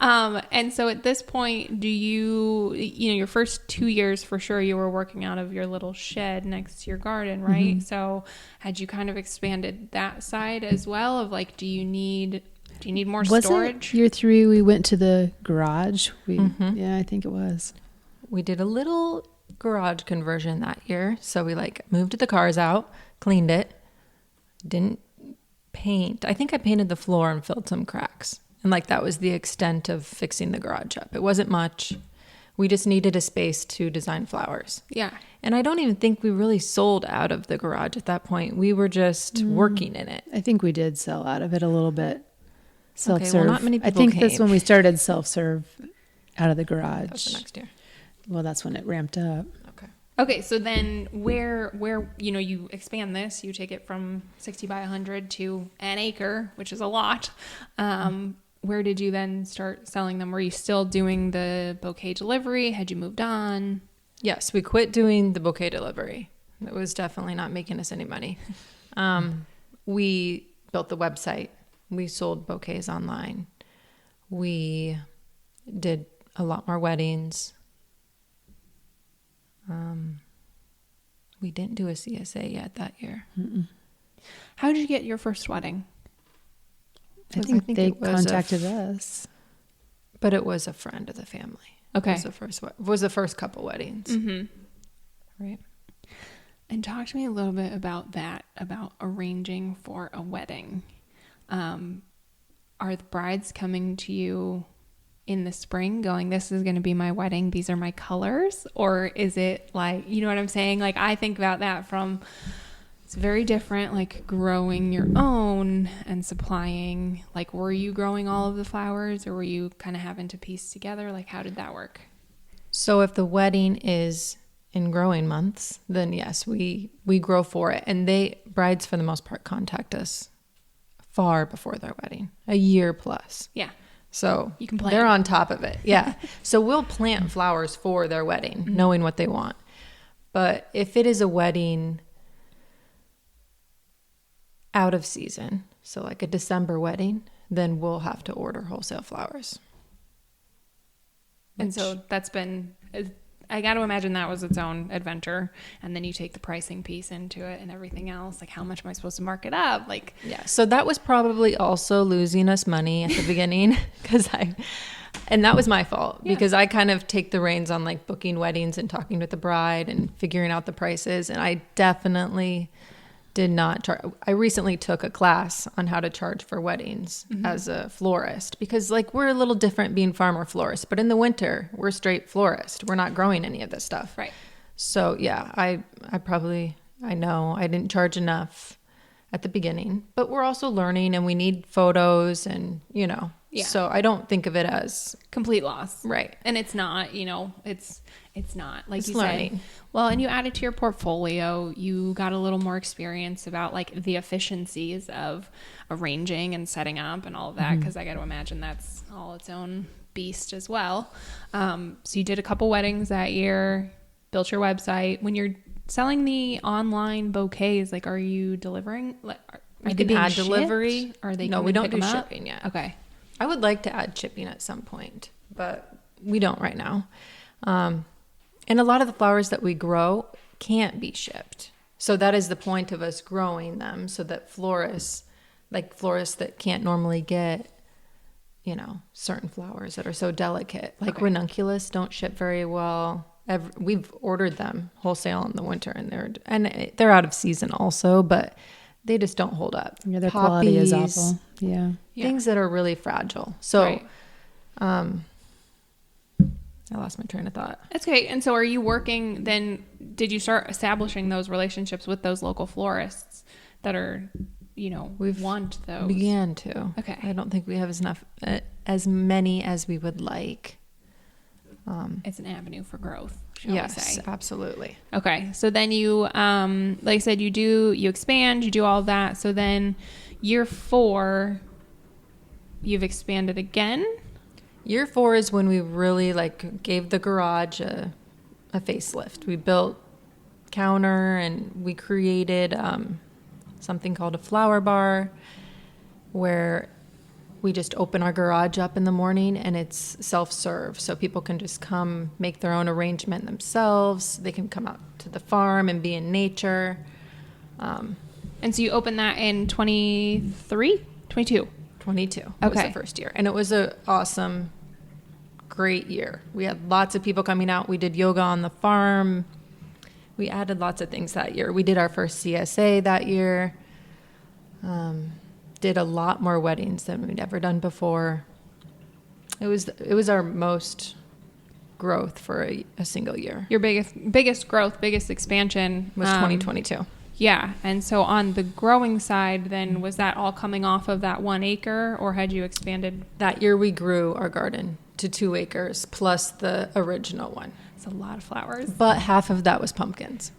Speaker 1: And so at this point, do your first 2 years for sure, you were working out of your little shed next to your garden, right? So had you kind of expanded that side as well of like, do you need more
Speaker 2: Was
Speaker 1: storage?
Speaker 2: it year 3 we went to the garage? Yeah, I think it was.
Speaker 3: We did a little garage conversion that year. So we moved the cars out, cleaned it, didn't paint. I think I painted the floor and filled some cracks. And that was the extent of fixing the garage up. It wasn't much. We just needed a space to design flowers.
Speaker 1: Yeah.
Speaker 3: And I don't even think we really sold out of the garage at that point. We were just working in it.
Speaker 2: I think we did sell out of it a little bit. Self-serve.
Speaker 3: well, not many
Speaker 2: I
Speaker 3: people
Speaker 2: think that's
Speaker 3: came.
Speaker 2: when we started self-serve out of the garage.
Speaker 3: That was the next year.
Speaker 2: Well, that's when it ramped up.
Speaker 1: Okay, so then where you expand this, you take it from 60 by 100 to an acre, which is a lot. Where did you then start selling them? Were you still doing the bouquet delivery? Had you moved on?
Speaker 3: Yes, we quit doing the bouquet delivery. That was definitely not making us any money. We built the website. We sold bouquets online. We did a lot more weddings. We didn't do a CSA yet that year.
Speaker 1: How did you get your first wedding?
Speaker 2: I think they
Speaker 3: it was
Speaker 2: contacted us.
Speaker 3: But it was a friend of the family.
Speaker 1: Okay.
Speaker 3: It was the first couple weddings.
Speaker 1: Mm-hmm.
Speaker 3: Right.
Speaker 1: And talk to me a little bit about that, about arranging for a wedding. Are the brides coming to you in the spring going, this is going to be my wedding, these are my colors? Or is it like, you know what I'm saying? I think about that from, it's very different, growing your own and supplying. Were you growing all of the flowers, or were you kind of having to piece together? How did that work?
Speaker 3: So if the wedding is in growing months, then yes, we grow for it. And brides for the most part contact us far before their wedding, a year plus.
Speaker 1: Yeah.
Speaker 3: So
Speaker 1: You can plan.
Speaker 3: they're on top of it. Yeah. So we'll plant flowers for their wedding, knowing what they want. But if it is a wedding out of season, so a December wedding, then we'll have to order wholesale flowers.
Speaker 1: And so that's been, I got to imagine that was its own adventure. And then you take the pricing piece into it and everything else. How much am I supposed to mark it up?
Speaker 3: Yeah. So that was probably also losing us money at the beginning and that was my fault because I kind of take the reins on booking weddings and talking with the bride and figuring out the prices. And I definitely did not charge. I recently took a class on how to charge for weddings as a florist because we're a little different being farmer florist, but in the winter we're straight florist. We're not growing any of this stuff.
Speaker 1: Right.
Speaker 3: So yeah, I know I didn't charge enough at the beginning, but we're also learning and we need photos and
Speaker 1: Yeah.
Speaker 3: So I don't think of it as
Speaker 1: Complete loss.
Speaker 3: right.
Speaker 1: And it's not, it's not like
Speaker 3: It's
Speaker 1: you
Speaker 3: learning.
Speaker 1: said. Well, and you added to your portfolio, you got a little more experience about the efficiencies of arranging and setting up and all of that. Cause I got to imagine that's all its own beast as well. So you did a couple weddings that year, built your website. When you're selling the online bouquets, are you delivering? Are
Speaker 3: We
Speaker 1: they
Speaker 3: can
Speaker 1: being
Speaker 3: add
Speaker 1: shipped?
Speaker 3: delivery.
Speaker 1: Are they
Speaker 3: No,
Speaker 1: coming
Speaker 3: we
Speaker 1: to
Speaker 3: don't
Speaker 1: pick
Speaker 3: do
Speaker 1: 'em up?
Speaker 3: shipping yet.
Speaker 1: Okay.
Speaker 3: I would like to add shipping at some point, but we don't right now. And a lot of the flowers that we grow can't be shipped. So that is the point of us growing them, so that florists that can't normally get, you know, certain flowers that are so delicate, like ranunculus, don't ship very well. We've ordered them wholesale in the winter, and they're out of season also, but they just don't hold up.
Speaker 2: Yeah, their quality is
Speaker 3: Poppies,
Speaker 2: awful. Yeah.
Speaker 3: things that are really fragile. So,
Speaker 1: Right.
Speaker 3: I lost my train of thought.
Speaker 1: That's okay. And so are you working then, did you start establishing those relationships with those local florists that are, you know, want those?
Speaker 3: Began to.
Speaker 1: Okay.
Speaker 3: I don't think we have as many as we would like.
Speaker 1: It's an avenue for growth, shall we
Speaker 3: Yes,
Speaker 1: say.
Speaker 3: absolutely.
Speaker 1: Okay. So then you, like I said, you expand, you do all of that. So then year 4, you've expanded again.
Speaker 3: Year 4 is when we really gave the garage a facelift. We built counter and we created something called a flower bar, where we just open our garage up in the morning and it's self-serve. So people can just come make their own arrangement themselves. They can come out to the farm and be in nature.
Speaker 1: And so you opened that in 23, 22.
Speaker 3: 22 was
Speaker 1: Okay.
Speaker 3: the first year. And it was a awesome, great year. We had lots of people coming out. We did yoga on the farm. We added lots of things that year. We did our first CSA that year. Did a lot more weddings than we'd ever done before. It was our most growth for a single year.
Speaker 1: Your biggest growth, biggest expansion
Speaker 3: Was 2022.
Speaker 1: Yeah. And so on the growing side, then was that all coming off of that 1 acre, or had you expanded?
Speaker 3: That year we grew our garden to 2 acres plus the original one.
Speaker 1: It's a lot of flowers.
Speaker 3: But half of that was pumpkins.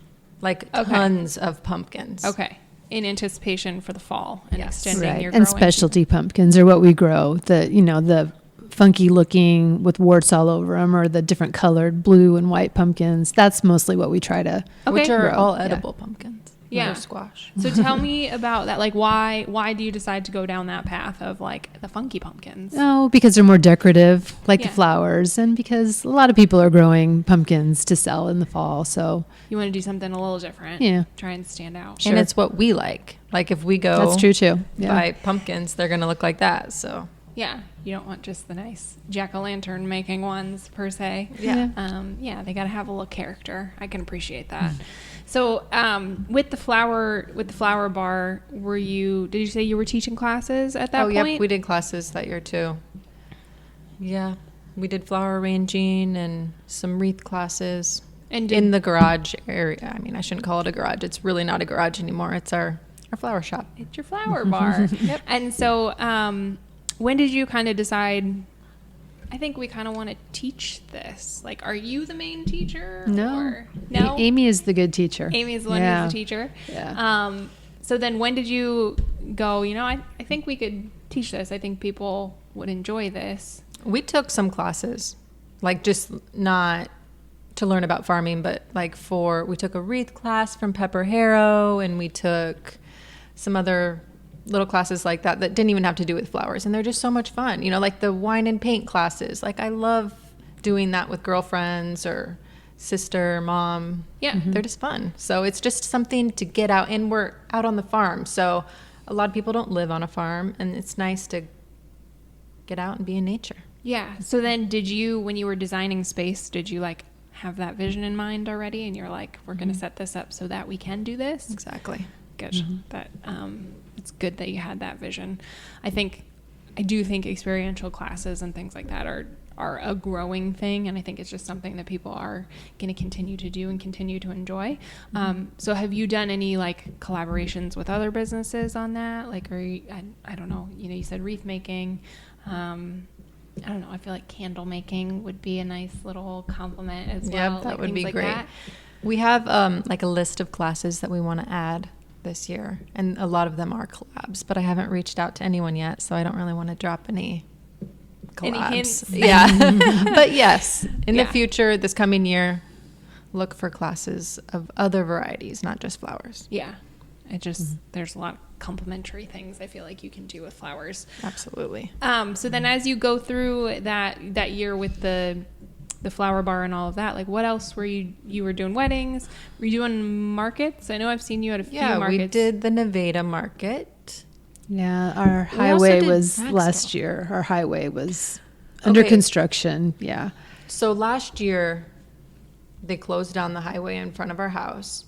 Speaker 3: Tons of pumpkins.
Speaker 1: Okay. In anticipation for the fall and
Speaker 3: Yes.
Speaker 1: extending
Speaker 2: Right.
Speaker 1: your
Speaker 2: And
Speaker 1: growing.
Speaker 2: specialty pumpkins are what we grow. The funky looking with warts all over them, or the different colored blue and white pumpkins. That's mostly what we try to.
Speaker 1: Okay.
Speaker 3: Which are
Speaker 2: grow.
Speaker 3: all
Speaker 2: Yeah.
Speaker 3: edible pumpkins.
Speaker 1: Yeah.
Speaker 3: They're squash.
Speaker 1: So tell me about that. Like, why do you decide to go down that path of the funky pumpkins?
Speaker 2: Oh, because they're more decorative, like
Speaker 1: Yeah.
Speaker 2: the flowers, and because a lot of people are growing pumpkins to sell in the fall. So
Speaker 1: You want to do something a little different.
Speaker 2: Yeah.
Speaker 1: Try and stand out.
Speaker 2: Sure.
Speaker 3: And it's what we like. If we go
Speaker 2: that's true too. Yeah.
Speaker 3: buy pumpkins, they're going to look like that. So,
Speaker 1: Yeah. You don't want just the nice jack-o'-lantern making ones per se.
Speaker 3: Yeah.
Speaker 1: They got to have a little character. I can appreciate that. So, with the flower bar, did you say you were teaching classes at that point?
Speaker 3: Yep, we did classes that year too. Yeah, we did flower arranging and some wreath classes
Speaker 1: And
Speaker 3: in the garage area. I mean, I shouldn't call it a garage. It's really not a garage anymore. It's our flower shop.
Speaker 1: It's your flower bar. Yep. And so, when did you kind of decide, I think we kind of want to teach this? Are you the main teacher?
Speaker 2: No.
Speaker 1: Or, no?
Speaker 2: Amy is the good teacher.
Speaker 1: Amy is the one
Speaker 2: Yeah.
Speaker 1: who's the teacher.
Speaker 2: Yeah.
Speaker 1: So then when did you go, I think we could teach this. I think people would enjoy this.
Speaker 3: We took some classes, just not to learn about farming, but we took a wreath class from Pepper Harrow, and we took some other little classes like that didn't even have to do with flowers, and they're just so much fun. The wine and paint classes. I love doing that with girlfriends or sister, mom.
Speaker 1: Yeah.
Speaker 3: They're just fun. So it's just something to get out, and we're out on the farm. So a lot of people don't live on a farm, and it's nice to get out and be in nature.
Speaker 1: Yeah. So then when you were designing space, did you have that vision in mind already? And you're like, we're going to set this up so that we can do this?
Speaker 3: Exactly.
Speaker 1: Good. That it's good that you had that vision. I do think experiential classes and things like that are a growing thing, and I think it's just something that people are going to continue to do and continue to enjoy. So have you done any collaborations with other businesses on that? Are you, I don't know, you said wreath making. I don't know, I feel like candle making would be a nice little compliment as well.
Speaker 3: Yep, that would be
Speaker 1: things
Speaker 3: great.
Speaker 1: that.
Speaker 3: We have a list of classes that we want to add this year, and a lot of them are collabs, but I haven't reached out to anyone yet, so I don't really want to drop any collabs.
Speaker 1: Any hints?
Speaker 3: Yeah. But yes, in
Speaker 1: Yeah.
Speaker 3: the future, this coming year, look for classes of other varieties, not just flowers.
Speaker 1: Yeah. It just, there's a lot of complementary things I feel like you can do with flowers.
Speaker 3: Absolutely.
Speaker 1: So then as you go through that year with the flower bar and all of that, like what else were you were doing weddings? Were you doing markets? I know I've seen you at a few markets.
Speaker 3: We did the Nevada market.
Speaker 2: Yeah, our
Speaker 3: We also
Speaker 2: highway
Speaker 3: did
Speaker 2: was
Speaker 3: Maxwell.
Speaker 2: last year. Our highway was under
Speaker 3: Okay.
Speaker 2: construction. Yeah.
Speaker 3: So last year, they closed down the highway in front of our house,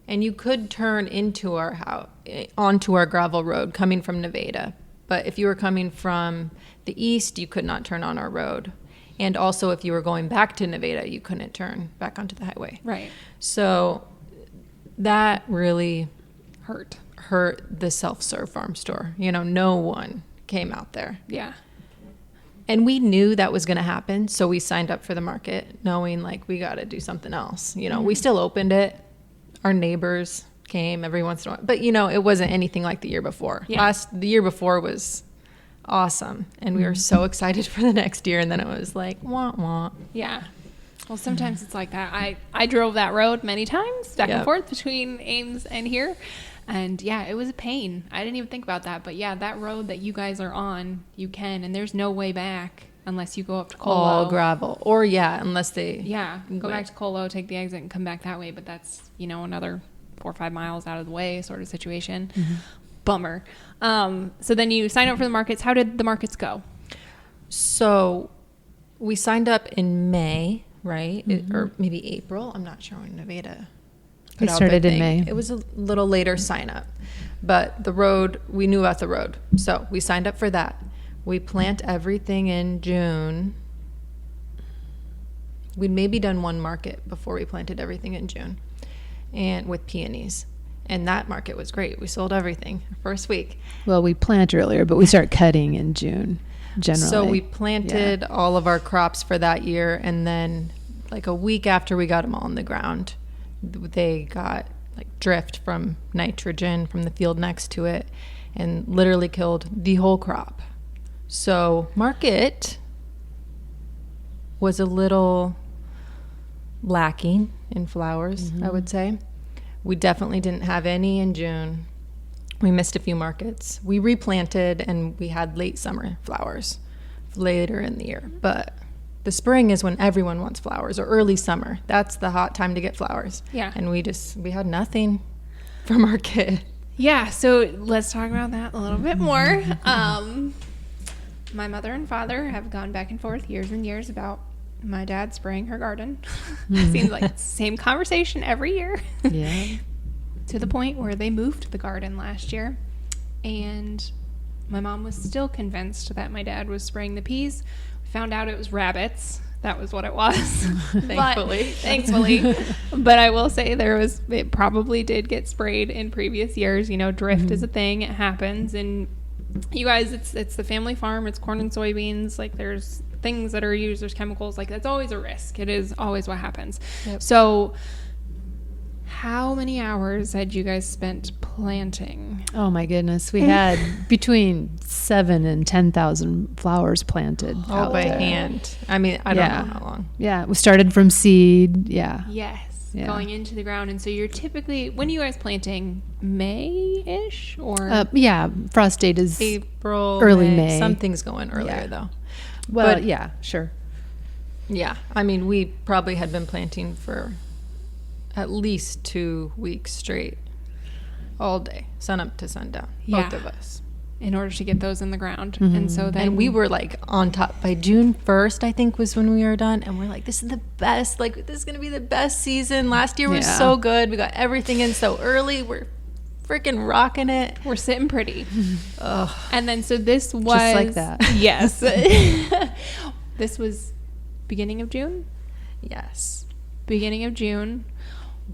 Speaker 3: and you could turn into our house, onto our gravel road coming from Nevada. But if you were coming from the east, you could not turn on our road. And also, if you were going back to Nevada, you couldn't turn back onto the highway.
Speaker 1: Right.
Speaker 3: So that really
Speaker 1: Hurt.
Speaker 3: hurt the self-serve farm store. You know, no one came out there.
Speaker 1: Yeah.
Speaker 3: And we knew that was going to happen, so we signed up for the market knowing like we got to do something else. You know, we still opened it. Our neighbors came every once in a while, but you know, it wasn't anything like the year before.
Speaker 1: Yeah.
Speaker 3: The year before was awesome, and we were so excited for the next year, and then it was like wah wah.
Speaker 1: Yeah. Well, sometimes it's like that. I drove that road many times back and
Speaker 3: Yep.
Speaker 1: forth between Ames and here. And yeah, it was a pain. I didn't even think about that. But yeah, that road that you guys are on, you can. And there's no way back unless you go up to Colo.
Speaker 3: All gravel, or unless they
Speaker 1: Yeah. Go back
Speaker 3: went.
Speaker 1: to Colo, take the exit, and come back that way. But that's, you know, another 4 or 5 miles out of the way sort of situation. Bummer. So then you sign up for the markets. How did the markets go?
Speaker 3: So we signed up in May, right? Or maybe April. I'm not sure when Nevada
Speaker 2: We
Speaker 3: put out
Speaker 2: started
Speaker 3: their
Speaker 2: in
Speaker 3: thing.
Speaker 2: May.
Speaker 3: It was a little later sign up. But the road, we knew about the road. So we signed up for that. We plant everything in June. We'd maybe done one market before we planted everything in June, and with peonies. And that market was great. We sold everything first week.
Speaker 2: Well, we plant earlier, but we start cutting in June generally.
Speaker 3: So we planted all of our crops for that year, and then like a week after we got them all in the ground, they got like drift from nitrogen from the field next to it and literally killed the whole crop. So market was a little lacking in flowers, I would say. We definitely didn't have any in June. We missed a few markets. We replanted, and we had late summer flowers later in the year. But the spring is when everyone wants flowers, or early summer. That's the hot time to get flowers.
Speaker 1: Yeah.
Speaker 3: And we had nothing for market.
Speaker 1: Yeah, so let's talk about that a little bit more. My mother and father have gone back and forth years and years about my dad spraying her garden. Seems like it's the same conversation every year.
Speaker 2: Yeah.
Speaker 1: To the point where they moved the garden last year. And my mom was still convinced that my dad was spraying the peas. We found out it was rabbits. That was what it was. Thankfully. But I will say it probably did get sprayed in previous years. You know, drift is a thing. It happens. And you guys, it's the family farm. It's corn and soybeans. Like, there's things that are used. There's chemicals. Like, that's always a risk. It is always what happens.
Speaker 3: Yep.
Speaker 1: So how many hours had you guys spent planting?
Speaker 2: Oh my goodness, we had between 7,000 and 10,000 flowers planted.
Speaker 3: All
Speaker 2: out
Speaker 3: by
Speaker 2: there.
Speaker 3: hand. I mean, I don't know how long.
Speaker 2: Yeah, we started from seed. Yeah.
Speaker 1: Yes.
Speaker 2: Yeah.
Speaker 1: Going into the ground. And so you're typically, when are you guys planting? May-ish? Or
Speaker 2: Yeah, frost date is
Speaker 3: April,
Speaker 2: Early May.
Speaker 3: Something's going earlier
Speaker 2: Yeah.
Speaker 3: though.
Speaker 2: well,
Speaker 3: but-
Speaker 2: yeah, sure.
Speaker 3: Yeah, I mean, we probably had been planting for at least 2 weeks straight, all day, sun up to sundown, both
Speaker 1: Yeah.
Speaker 3: of us.
Speaker 1: in order to get those in the ground. And so then
Speaker 3: And we were like on top by June 1st, I think was when we were done. And we're like, this is the best. Like, this is going to be the best season. Last year was
Speaker 2: Yeah.
Speaker 3: so good. We got everything in so early. We're freaking rocking it.
Speaker 1: we're sitting pretty.
Speaker 3: Ugh.
Speaker 1: And then so this was
Speaker 2: Just like that.
Speaker 1: Yes. This was beginning of June?
Speaker 3: Yes.
Speaker 1: Beginning of June.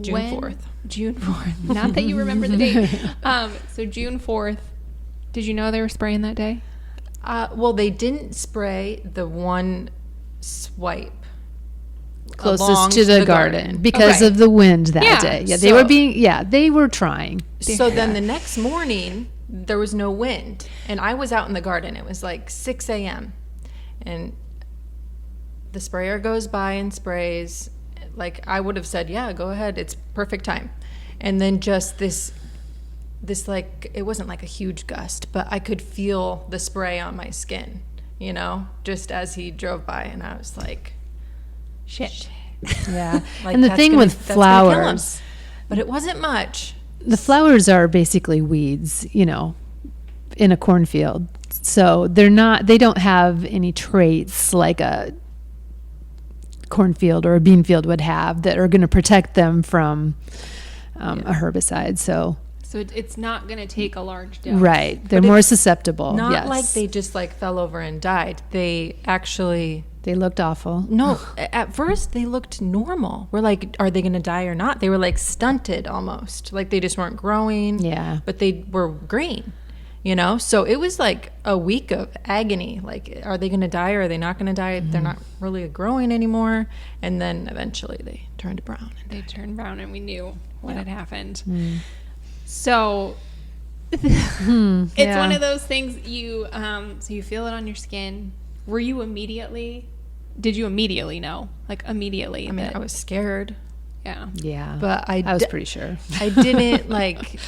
Speaker 3: June 4th.
Speaker 1: June 4th. Not that you remember the date. So June 4th. Did you know they were spraying that day?
Speaker 3: Well, they didn't spray the one swipe
Speaker 2: Closest
Speaker 3: along
Speaker 2: to the garden because
Speaker 1: Okay.
Speaker 2: of the wind that
Speaker 1: Yeah,
Speaker 2: day. Yeah,
Speaker 3: so-
Speaker 2: they were trying.
Speaker 3: So then the next morning, there was no wind. And I was out in the garden. It was like 6 a.m. And the sprayer goes by and sprays. Like, I would have said, yeah, go ahead. It's perfect time. And then just this this, like, it wasn't like a huge gust, but I could feel the spray on my skin, you know, just as he drove by, and I was like,
Speaker 1: Shit.
Speaker 2: Yeah.
Speaker 3: like,
Speaker 2: And the
Speaker 3: that's
Speaker 2: thing
Speaker 3: gonna-
Speaker 2: with
Speaker 3: that's gonna kill him.
Speaker 2: flowers,
Speaker 3: But it wasn't much.
Speaker 2: the flowers are basically weeds, you know, in a cornfield. So they don't have any traits like a cornfield or a bean field would have that are going to protect them from a herbicide. So,
Speaker 1: So it's not going to take a large dose.
Speaker 2: right. They're
Speaker 3: But
Speaker 2: more
Speaker 3: it's
Speaker 2: susceptible.
Speaker 3: Not
Speaker 2: yes.
Speaker 3: like they just like fell over and died. They actually,
Speaker 2: They looked awful.
Speaker 3: no, at first they looked normal. We're like, are they going to die or not? They were like stunted almost. Like they just weren't growing.
Speaker 2: Yeah.
Speaker 3: But they were green, you know? So it was like a week of agony. Like, are they going to die or are they not going to die? They're not really growing anymore. And then eventually they turned brown.
Speaker 1: They turned brown and we knew what
Speaker 3: Yeah.
Speaker 1: had happened.
Speaker 2: Mm.
Speaker 1: So it's
Speaker 2: yeah.
Speaker 1: one of those things so you feel it on your skin. Did you immediately know? Like immediately?
Speaker 3: I mean,
Speaker 1: that-
Speaker 3: I was scared,
Speaker 2: Yeah.
Speaker 3: but
Speaker 2: I was pretty sure.
Speaker 3: I didn't like.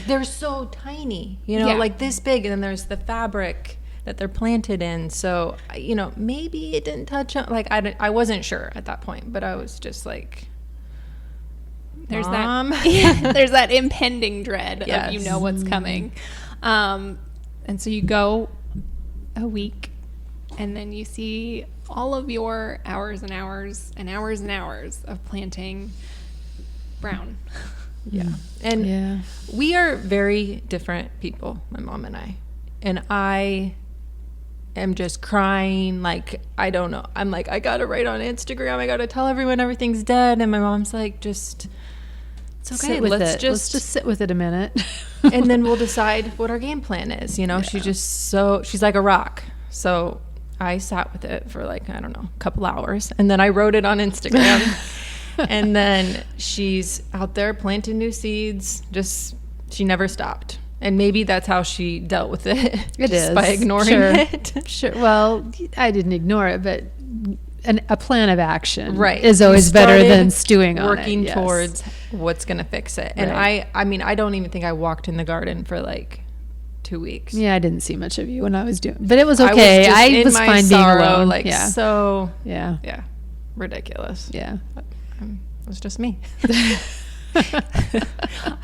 Speaker 3: They're so tiny, you know,
Speaker 1: Yeah.
Speaker 3: like this big, and then there's the fabric that they're planted in. So, you know, maybe it didn't touch on. Like I wasn't sure at that point, but I was just like,
Speaker 1: there's
Speaker 3: Mom?
Speaker 1: that there's that impending dread
Speaker 3: Yes.
Speaker 1: of you know what's coming. And so you go a week and then you see all of your hours and hours and hours and hours of planting brown.
Speaker 3: Yeah. And
Speaker 2: Yeah.
Speaker 3: we are very different people, my mom and I. And I am just crying. Like, I don't know. I'm like, I got to write on Instagram. I got to tell everyone everything's dead. And my mom's like, just, it's okay.
Speaker 2: Sit with
Speaker 3: Let's
Speaker 2: it.
Speaker 3: just,
Speaker 2: Let's just sit with it a minute.
Speaker 3: and then we'll decide what our game plan is. You know, she's like a rock. So I sat with it for like, I don't know, a couple hours. And then I wrote it on Instagram. And then she's out there planting new seeds. She never stopped. And maybe that's how she dealt with it.
Speaker 2: It
Speaker 3: just
Speaker 2: is.
Speaker 3: by ignoring
Speaker 2: Sure.
Speaker 3: it.
Speaker 2: Sure. Well, I didn't ignore it, but a plan of action
Speaker 3: Right.
Speaker 2: is always
Speaker 3: You
Speaker 2: better
Speaker 3: started
Speaker 2: than stewing on it.
Speaker 3: working
Speaker 2: Yes.
Speaker 3: towards what's going to fix it. And
Speaker 2: Right.
Speaker 3: I mean, I don't even think I walked in the garden for like 2 weeks.
Speaker 2: Yeah, I didn't see much of you when I was doing, but it was
Speaker 3: I was
Speaker 2: okay.
Speaker 3: just
Speaker 2: I
Speaker 3: in
Speaker 2: was
Speaker 3: my
Speaker 2: fine
Speaker 3: sorrow,
Speaker 2: being alone.
Speaker 3: like,
Speaker 2: yeah.
Speaker 3: so,
Speaker 2: Yeah.
Speaker 3: yeah, ridiculous.
Speaker 2: Yeah.
Speaker 3: It was just me.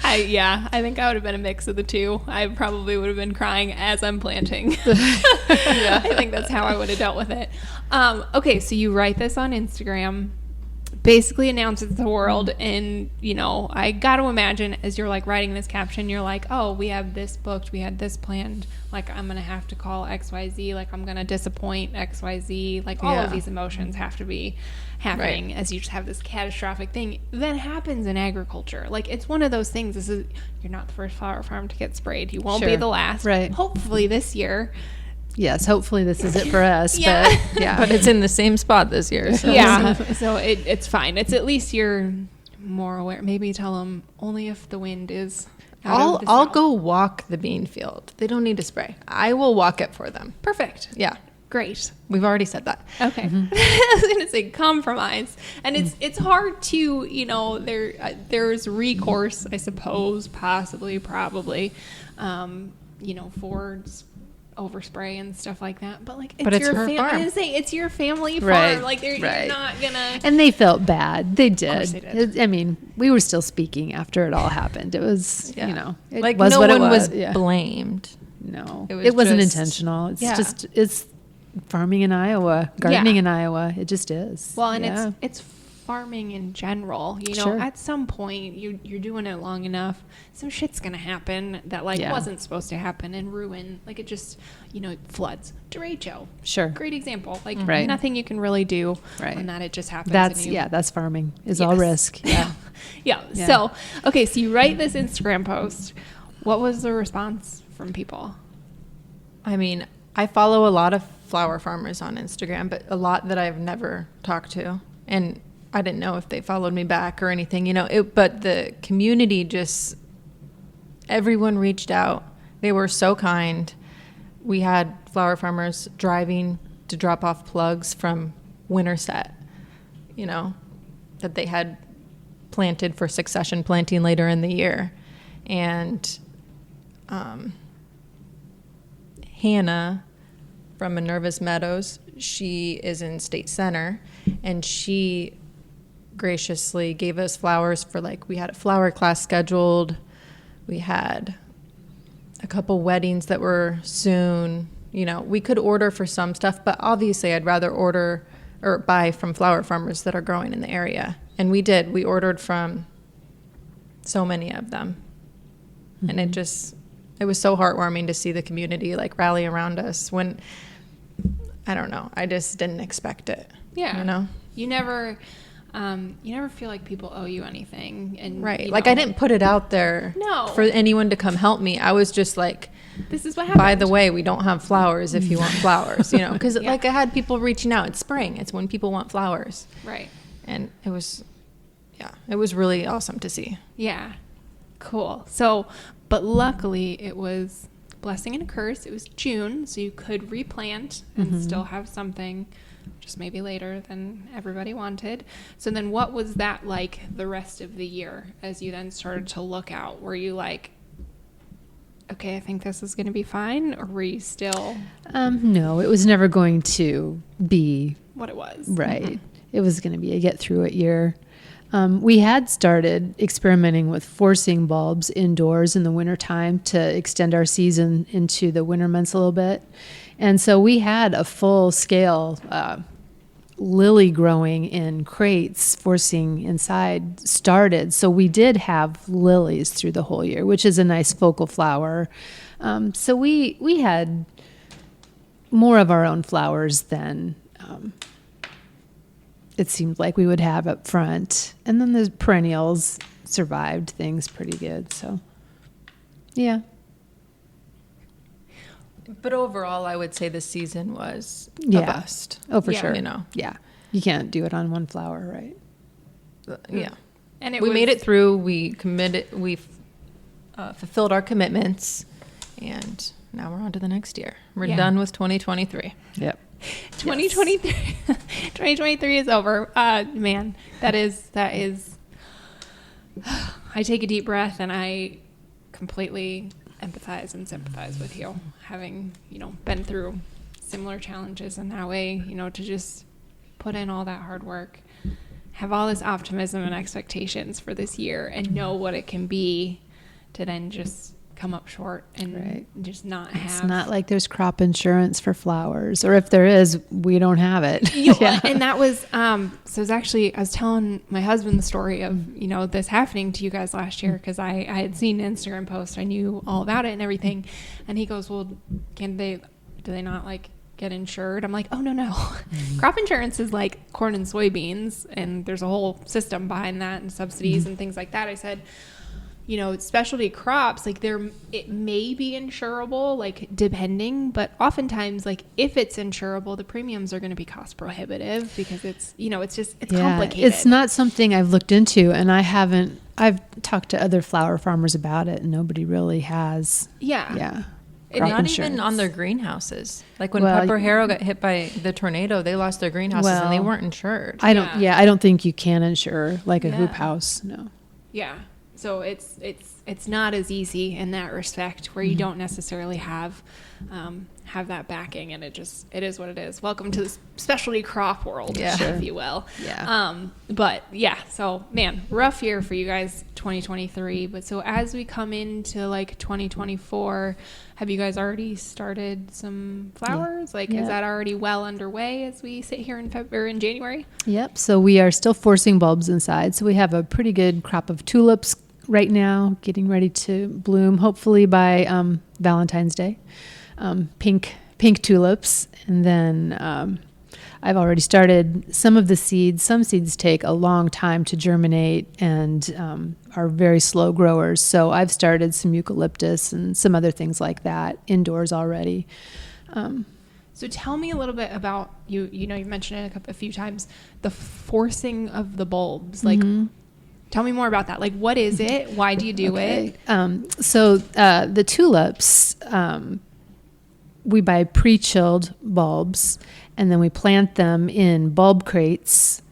Speaker 1: I think I would have been a mix of the two. I probably would have been crying as I'm planting. I think that's how I would have dealt with it. Okay, so you write this on Instagram, basically announce it to the world, and I got to imagine as you're like writing this caption, you're like, oh, we have this booked, we had this planned, like I'm gonna have to call XYZ, like I'm gonna disappoint XYZ, like all of
Speaker 3: Yeah.
Speaker 1: these emotions have to be happening as you just have this catastrophic thing that happens in agriculture. Like it's one of those things. You're not the first flower farm to get sprayed. You won't be
Speaker 2: Sure.
Speaker 1: the last.
Speaker 2: Right.
Speaker 1: Hopefully this year.
Speaker 2: Yes. Hopefully this is it for us.
Speaker 1: Yeah.
Speaker 2: But yeah.
Speaker 3: But it's in the same spot this year. So.
Speaker 1: Yeah. So it's fine. It's at least you're more aware. Maybe tell them only if the wind is out of the
Speaker 3: I'll
Speaker 1: south.
Speaker 3: go walk the bean field. They don't need to spray. I will walk it for them.
Speaker 1: Perfect.
Speaker 3: Yeah.
Speaker 1: Great.
Speaker 3: We've already said that.
Speaker 1: Okay. I was gonna say compromise, and it's hard to there's recourse, I suppose, possibly, probably, for overspray and stuff like that. But like,
Speaker 3: But it's
Speaker 1: your
Speaker 3: her
Speaker 1: I'm
Speaker 3: farm.
Speaker 1: gonna say it's your family farm.
Speaker 2: Right,
Speaker 1: Like you're
Speaker 2: right.
Speaker 1: not gonna.
Speaker 2: And they felt bad. They did.
Speaker 1: course they did.
Speaker 2: I mean, we were still speaking after it all happened. It was,
Speaker 3: Yeah.
Speaker 2: it
Speaker 3: like
Speaker 2: was
Speaker 3: no
Speaker 2: what
Speaker 3: one
Speaker 2: it
Speaker 3: was
Speaker 2: Yeah.
Speaker 3: blamed.
Speaker 2: No,
Speaker 3: It was
Speaker 2: it wasn't
Speaker 3: just-
Speaker 2: intentional. It's
Speaker 3: yeah.
Speaker 2: just, it's farming in Iowa, gardening in Iowa. It just is.
Speaker 1: Well, and
Speaker 2: Yeah.
Speaker 1: it's farming in general.
Speaker 2: Sure.
Speaker 1: At some point you're doing it long enough, some shit's gonna happen that
Speaker 2: Yeah.
Speaker 1: wasn't supposed to happen and ruin. Like it just floods. Derecho.
Speaker 2: Sure.
Speaker 1: Great example. Like
Speaker 2: Right.
Speaker 1: nothing you can really do
Speaker 2: Right.
Speaker 1: on that. It just happens.
Speaker 2: That's,
Speaker 1: and you-
Speaker 2: that's farming is all
Speaker 1: Yes.
Speaker 2: risk. Yeah.
Speaker 1: yeah.
Speaker 2: Yeah.
Speaker 1: So, okay. So you write this Instagram post. What was the response from people?
Speaker 3: I mean, I follow a lot of flower farmers on Instagram, but a lot that I've never talked to. And I didn't know if they followed me back or anything, but the community everyone reached out. They were so kind. We had flower farmers driving to drop off plugs from Winterset, that they had planted for succession planting later in the year. And Hannah from Minerva's Meadows, she is in State Center, and she graciously gave us flowers for, like, we had a flower class scheduled. We had a couple weddings that were soon. You know, we could order for some stuff, but obviously I'd rather order or buy from flower farmers that are growing in the area. And we did. We ordered from so many of them. Mm-hmm. And it was so heartwarming to see the community like rally around us when, I don't know, I just didn't expect it.
Speaker 1: Yeah.
Speaker 3: You know?
Speaker 1: You never feel like people owe you anything. And
Speaker 3: right. Like, I didn't put it out there for anyone to come help me. I was just like,
Speaker 1: this is what happened. By
Speaker 3: the way, we don't have flowers if you want flowers, you know, because like I had people reaching out. It's spring. It's when people want flowers.
Speaker 1: Right.
Speaker 3: And it was really awesome to see.
Speaker 1: Yeah. Cool. So, but luckily it was a blessing and a curse. It was June, so you could replant and still have something, just maybe later than everybody wanted. So then what was that like the rest of the year as you then started to look out? Were you like, okay, I think this is going to be fine? Or were you still?
Speaker 2: No, it was never going to be
Speaker 1: what it was.
Speaker 2: Right. Mm-hmm. It was going to be a get through it year. We had started experimenting with forcing bulbs indoors in the wintertime to extend our season into the winter months a little bit. And so we had a full scale lily growing in crates, forcing inside started. So we did have lilies through the whole year, which is a nice focal flower. So we had more of our own flowers than it seemed like we would have up front. And then the perennials survived things pretty good. So, yeah.
Speaker 3: But overall, I would say the season was a bust.
Speaker 2: Oh, for sure.
Speaker 3: You know.
Speaker 2: Yeah. You can't do it on one flower, right?
Speaker 3: Yeah.
Speaker 1: And
Speaker 3: we made it through. We committed. We fulfilled our commitments, and now we're on to the next year. We're done with 2023.
Speaker 2: Yep.
Speaker 1: 2023. 2023 is over. Man, that is. I take a deep breath and I completely empathize and sympathize with you, having, been through similar challenges in that way, to just put in all that hard work, have all this optimism and expectations for this year and know what it can be, to then just come up short and just not have.
Speaker 2: It's not like there's crop insurance for flowers, or if there is, we don't have it.
Speaker 1: And that was, so it was actually, I was telling my husband the story of, this happening to you guys last year, because I had seen an Instagram post. I knew all about it and everything. And he goes, well, do they not like get insured? I'm like, oh, no. Crop insurance is like corn and soybeans, and there's a whole system behind that and subsidies and things like that. I said, specialty crops, like it may be insurable, like depending, but oftentimes, like if it's insurable, the premiums are going to be cost prohibitive because it's complicated.
Speaker 2: It's not something I've looked into, and I've talked to other flower farmers about it, and nobody really has.
Speaker 1: Yeah.
Speaker 3: Not even on their greenhouses. Like when Pepper Harrow got hit by the tornado, they lost their greenhouses and they weren't insured.
Speaker 2: I don't think you can insure like a hoop house. No.
Speaker 1: Yeah. So it's not as easy in that respect, where you don't necessarily have that backing, and it is what it is. Welcome to the specialty crop world, if you will. Yeah. But yeah, so man, rough year for you guys, 2023. But so as we come into like 2024, have you guys already started some flowers? Is that already well underway as we sit here in January? Yep.
Speaker 2: So we are still forcing bulbs inside. So we have a pretty good crop of tulips right now, getting ready to bloom, hopefully by Valentine's Day. Pink tulips. And then I've already started some of the seeds. Some seeds take a long time to germinate and are very slow growers. So I've started some eucalyptus and some other things like that indoors already.
Speaker 1: So tell me a little bit about, you mentioned it a few times, the forcing of the bulbs. Tell me more about that. Like, what is it? Why do you do it?
Speaker 2: So the tulips, we buy pre-chilled bulbs, and then we plant them in bulb crates.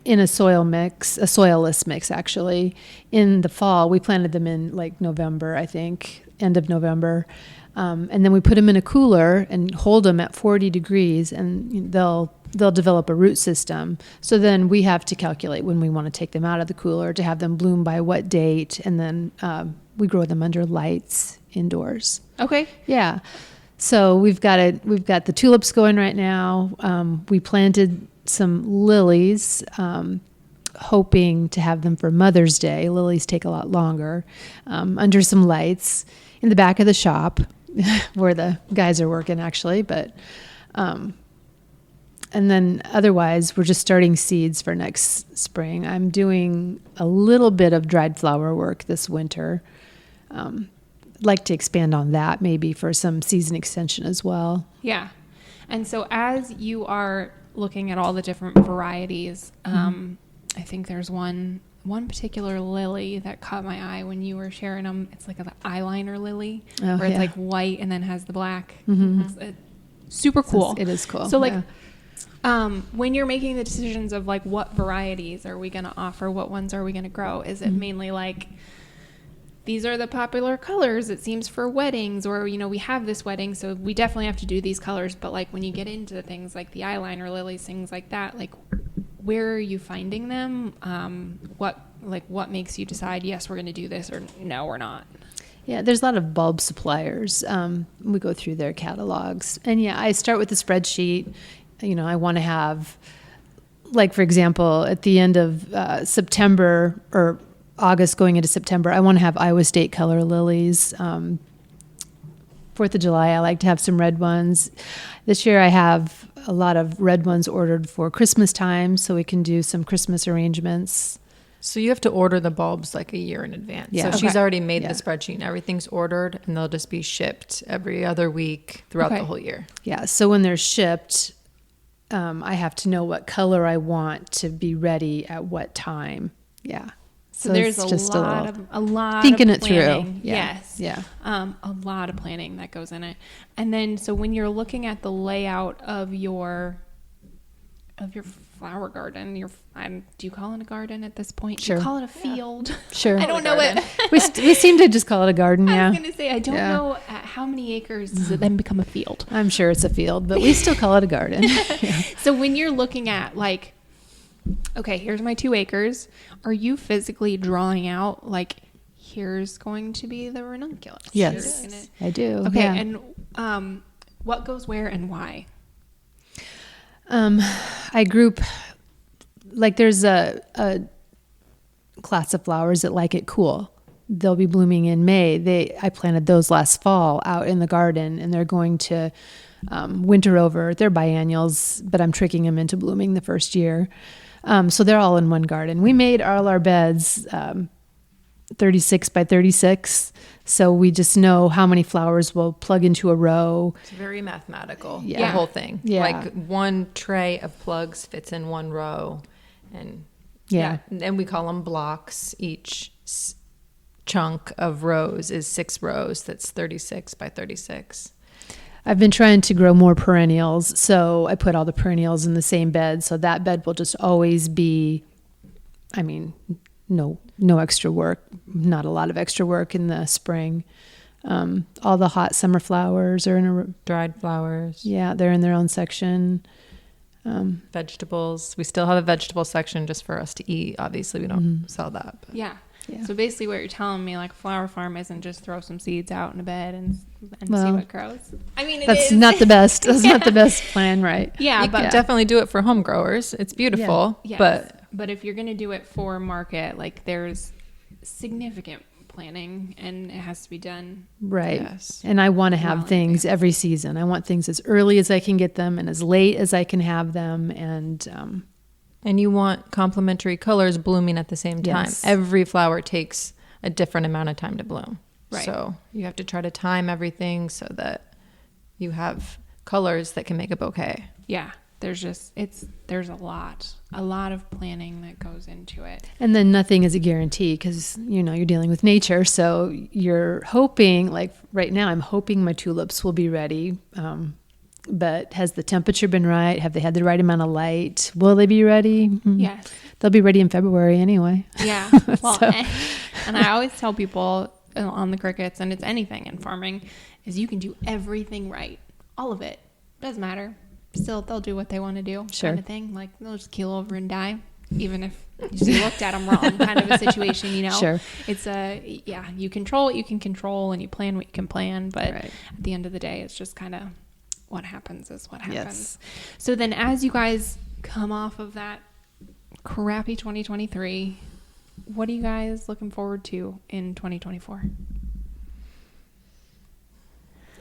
Speaker 2: in a soilless mix, actually. In the fall, we planted them in like November, I think, end of November. And then we put them in a cooler and hold them at 40 degrees, and they'll develop a root system. So then we have to calculate when we want to take them out of the cooler to have them bloom by what date, and then we grow them under lights indoors.
Speaker 1: Okay.
Speaker 2: Yeah. So we've got the tulips going right now. We planted some lilies, hoping to have them for Mother's Day. Lilies take a lot longer, under some lights in the back of the shop where the guys are working, actually. But and then otherwise, we're just starting seeds for next spring. I'm doing a little bit of dried flower work this winter. Like to expand on that maybe for some season extension as well.
Speaker 1: Yeah. And so as you are looking at all the different varieties, I think there's one particular lily that caught my eye when you were sharing them. It's like an eyeliner lily where it's like white and then has the black. It's super cool.
Speaker 2: It is cool.
Speaker 1: So like when you're making the decisions of like what varieties are we going to offer, what ones are we going to grow, is it mainly like these are the popular colors, it seems, for weddings, or, we have this wedding, so we definitely have to do these colors. But like when you get into things like the eyeliner lilies, things like that, like where are you finding them? What makes you decide, yes, we're going to do this, or no, we're not?
Speaker 2: Yeah, there's a lot of bulb suppliers. We go through their catalogs. And yeah, I start with the spreadsheet. I want to have, like, for example, at the end of September or August going into September, I want to have Iowa State color lilies. 4th of July, I like to have some red ones. This year I have a lot of red ones ordered for Christmas time, so we can do some Christmas arrangements.
Speaker 3: So you have to order the bulbs like a year in advance.
Speaker 2: Yeah.
Speaker 3: So she's already made the spreadsheet and everything's ordered, and they'll just be shipped every other week throughout the whole year.
Speaker 2: Yeah, so when they're shipped, I have to know what color I want to be ready at what time. Yeah.
Speaker 1: So there's a lot
Speaker 2: thinking
Speaker 1: of planning.
Speaker 2: It through. Yeah.
Speaker 1: Yes.
Speaker 2: Yeah.
Speaker 1: A lot of planning that goes in it. And then, so when you're looking at the layout of your flower garden, do you call it a garden at this point?
Speaker 2: Sure.
Speaker 1: Do you call it a field?
Speaker 2: Sure.
Speaker 1: I don't know it.
Speaker 2: we seem to just call it a garden. Yeah.
Speaker 1: I was going to say, I don't know at how many acres does it then become a field.
Speaker 2: I'm sure it's a field, but we still call it a garden. Yeah.
Speaker 1: So when you're looking at like, okay, here's my 2 acres. Are you physically drawing out like, here's going to be the ranunculus?
Speaker 2: Yes, I do.
Speaker 1: Okay,
Speaker 2: yeah.
Speaker 1: and what goes where and why?
Speaker 2: I group, like there's a class of flowers that like it cool. They'll be blooming in May. I planted those last fall out in the garden, and they're going to winter over. They're biennials, but I'm tricking them into blooming the first year. So they're all in one garden. We made all our beds 36 by 36. So we just know how many flowers will plug into a row.
Speaker 3: It's very mathematical,
Speaker 2: Yeah.
Speaker 3: the whole thing.
Speaker 2: Yeah.
Speaker 3: Like one tray of plugs fits in one row. And
Speaker 2: Yeah.
Speaker 3: and we call them blocks. Each chunk of rows is 6 rows. That's 36 by 36.
Speaker 2: I've been trying to grow more perennials, so I put all the perennials in the same bed. So that bed will just always be, no extra work, not a lot of extra work in the spring. All the hot summer flowers are in
Speaker 3: Dried flowers.
Speaker 2: Yeah, they're in their own section.
Speaker 3: Vegetables. We still have a vegetable section just for us to eat. Obviously, we don't sell that. But.
Speaker 1: Yeah.
Speaker 2: Yeah.
Speaker 1: So basically what you're telling me, like, flower farm isn't just throw some seeds out in a bed and see
Speaker 2: Well,
Speaker 1: what grows. I mean,
Speaker 2: That's not the best. That's not the best plan, right?
Speaker 1: Yeah,
Speaker 3: You
Speaker 1: but
Speaker 3: can definitely do it for home growers. It's beautiful,
Speaker 1: yes. But if you're going to do it for market, like, there's significant planning and it has to be done.
Speaker 2: Right.
Speaker 3: Yes.
Speaker 2: And I want to have
Speaker 1: Well in
Speaker 2: things
Speaker 1: advance.
Speaker 2: every season. I want things as early as I can get them and as late as I can have them.
Speaker 3: And you want complementary colors blooming at the same time.
Speaker 2: Yes.
Speaker 3: Every flower takes a different amount of time to bloom.
Speaker 1: Right.
Speaker 3: So you have to try to time everything so that you have colors that can make a bouquet.
Speaker 1: Yeah. There's a lot of planning that goes into it.
Speaker 2: And then nothing is a guarantee because, you're dealing with nature. So you're hoping, like right now, I'm hoping my tulips will be ready But has the temperature been right? Have they had the right amount of light? Will they be ready?
Speaker 1: Yes.
Speaker 2: They'll be ready in February anyway.
Speaker 1: Yeah. Well,
Speaker 2: So-
Speaker 1: and I always tell people on the crickets, and it's anything in farming, is you can do everything right. All of it. Doesn't matter. Still, they'll do what they want to do.
Speaker 2: Sure.
Speaker 1: Kind of thing. Like, they'll just keel over and die, even if you looked at them wrong, kind of a situation, you know?
Speaker 2: Sure.
Speaker 1: It's you control what you can control and you plan what you can plan. But
Speaker 2: Right.
Speaker 1: at the end of the day, it's just kind of what happens is what happens.
Speaker 2: Yes.
Speaker 1: So then as you guys come off of that crappy 2023, what are you guys looking forward to in 2024?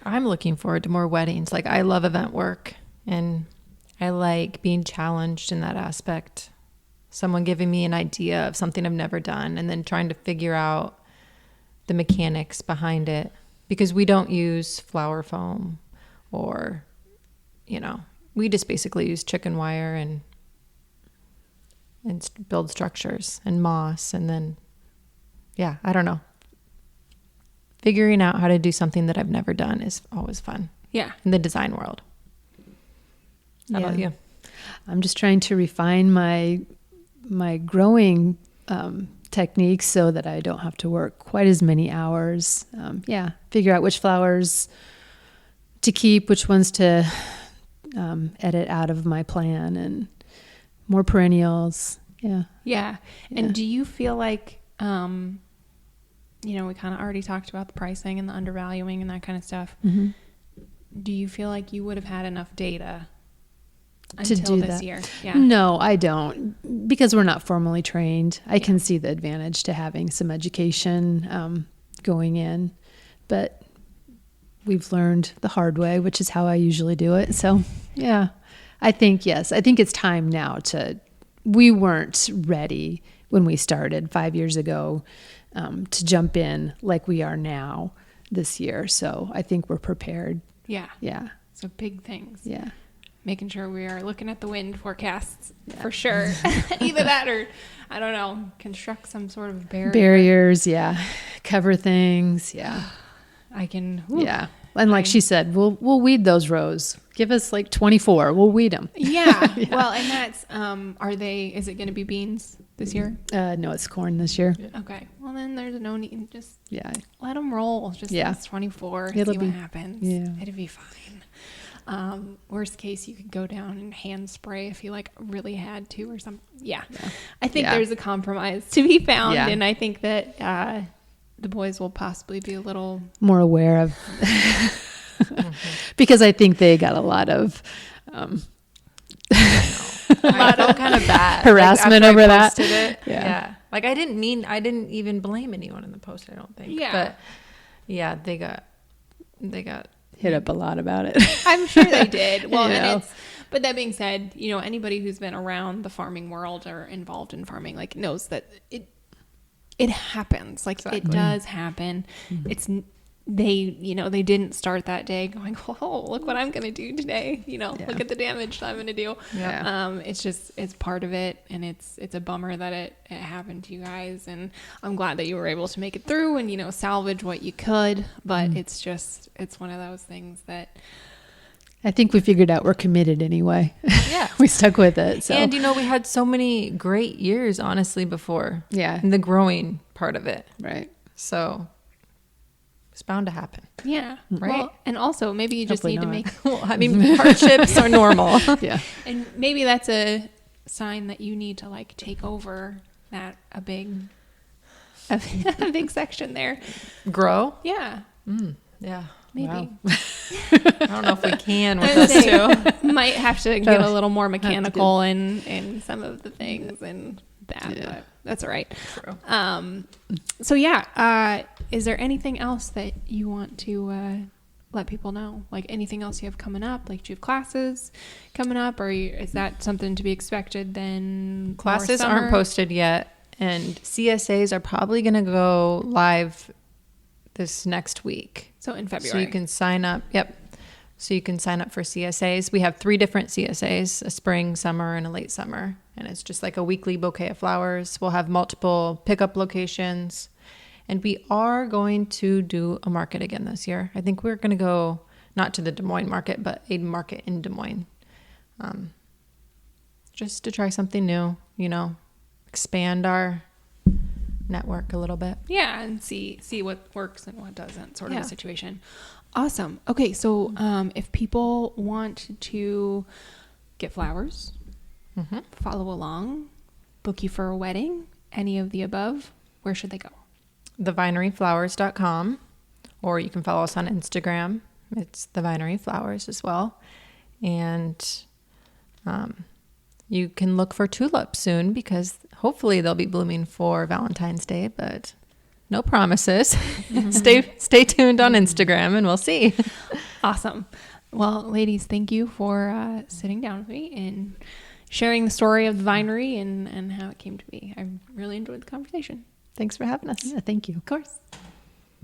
Speaker 3: I'm looking forward to more weddings. Like, I love event work, and I like being challenged in that aspect. Someone giving me an idea of something I've never done and then trying to figure out the mechanics behind it, because we don't use flower foam or, we just basically use chicken wire and build structures and moss. And then, I don't know. Figuring out how to do something that I've never done is always fun.
Speaker 1: Yeah.
Speaker 3: In the design world. How about you?
Speaker 2: I'm just trying to refine my growing techniques so that I don't have to work quite as many hours. Figure out which flowers to keep, which ones to edit out of my plan, and more perennials.
Speaker 1: Yeah. And do you feel like, we kind of already talked about the pricing and the undervaluing and that kind of stuff.
Speaker 2: Mm-hmm.
Speaker 1: Do you feel like you would have had enough data
Speaker 2: To
Speaker 1: until
Speaker 2: do
Speaker 1: this
Speaker 2: that.
Speaker 1: year? Yeah.
Speaker 2: No, I don't, because we're not formally trained. I can see the advantage to having some education going in, but we've learned the hard way, which is how I usually do it. So, I think it's time now we weren't ready when we started 5 years ago to jump in like we are now this year. So I think we're prepared.
Speaker 1: Yeah.
Speaker 2: Yeah.
Speaker 1: So big things.
Speaker 2: Yeah.
Speaker 1: Making sure we are looking at the wind forecasts for sure. Either that or, I don't know, construct some sort of
Speaker 2: Barriers. Yeah. Cover things. Yeah.
Speaker 1: I can.
Speaker 2: Yeah. And like she said, we'll weed those rows. Give us like 24. We'll weed them.
Speaker 1: Yeah. Well, and that's, is it going to be beans this year?
Speaker 2: No, it's corn this year.
Speaker 1: Okay. Well, then there's no need. Just let them roll. Just it's 24.
Speaker 2: It'll
Speaker 1: see
Speaker 2: be,
Speaker 1: what happens.
Speaker 2: Yeah.
Speaker 1: It'll be fine. Worst case, you could go down and hand spray if you really had to or something. Yeah. I think there's a compromise to be found.
Speaker 2: Yeah.
Speaker 1: And I think that the boys will possibly be a little
Speaker 2: more aware of, because I think they got a lot of
Speaker 3: I felt kind of bad.
Speaker 2: harassment
Speaker 3: after
Speaker 2: over
Speaker 3: I
Speaker 2: that.
Speaker 3: posted it.
Speaker 2: Yeah.
Speaker 3: Like, I didn't even blame anyone in the post, I don't think.
Speaker 1: Yeah.
Speaker 3: But they got
Speaker 2: hit up a lot about it.
Speaker 1: I'm sure they did. Well,
Speaker 2: Yeah.
Speaker 1: but that being said, anybody who's been around the farming world or involved in farming, knows that it happens. It does happen.
Speaker 2: Mm-hmm.
Speaker 1: It's they didn't start that day going, oh, look what I'm going to do today. Look at the damage that I'm going to do.
Speaker 2: Yeah.
Speaker 1: It's part of it. And it's a bummer that it happened to you guys. And I'm glad that you were able to make it through and, salvage what you could. But it's one of those things that,
Speaker 2: I think we figured out we're committed anyway.
Speaker 3: Yeah.
Speaker 2: We stuck with it. So.
Speaker 3: And, we had so many great years, honestly, before.
Speaker 2: Yeah.
Speaker 3: In the growing part of it.
Speaker 2: Right.
Speaker 3: So it's bound to happen.
Speaker 1: yeah.
Speaker 3: Right.
Speaker 1: Well, and also maybe you just
Speaker 2: Hopefully
Speaker 1: need to
Speaker 2: not.
Speaker 1: make,
Speaker 3: Hardships are normal.
Speaker 2: Yeah.
Speaker 1: and maybe that's a sign that you need to take over a big section there.
Speaker 3: Grow?
Speaker 1: Yeah.
Speaker 3: Yeah.
Speaker 1: Maybe.
Speaker 3: Wow. I don't know if we can with those two.
Speaker 1: Might have to get a little more mechanical in some of the things and that, but that's all right.
Speaker 3: True.
Speaker 1: So is there anything else that you want to let people know? Anything else you have coming up? Do you have classes coming up, or is that something to be expected then?
Speaker 3: Classes aren't posted yet, and CSAs are probably going to go live this next week.
Speaker 1: So in February.
Speaker 3: So you can sign up. Yep. So you can sign up for CSAs. We have 3 different CSAs, a spring, summer, and a late summer. And it's just a weekly bouquet of flowers. We'll have multiple pickup locations. And we are going to do a market again this year. I think we're going to go not to the Des Moines market, but a market in Des Moines. Just to try something new, expand our network a little bit.
Speaker 1: Yeah, and see what works and what doesn't, sort of
Speaker 3: Yeah.
Speaker 1: a situation. Awesome. Okay, so if people want to get flowers, follow along, book you for a wedding, any of the above, where should they go?
Speaker 3: thevineryflowers.com, or you can follow us on Instagram. It's the Vinery Flowers as well. And you can look for tulips soon, because hopefully they'll be blooming for Valentine's Day, but no promises. Stay tuned on Instagram and we'll see.
Speaker 1: Awesome. Well, ladies, thank you for sitting down with me and sharing the story of the Vinery and how it came to be. I really enjoyed the conversation.
Speaker 3: Thanks for having us.
Speaker 2: Yeah, thank you.
Speaker 1: Of course.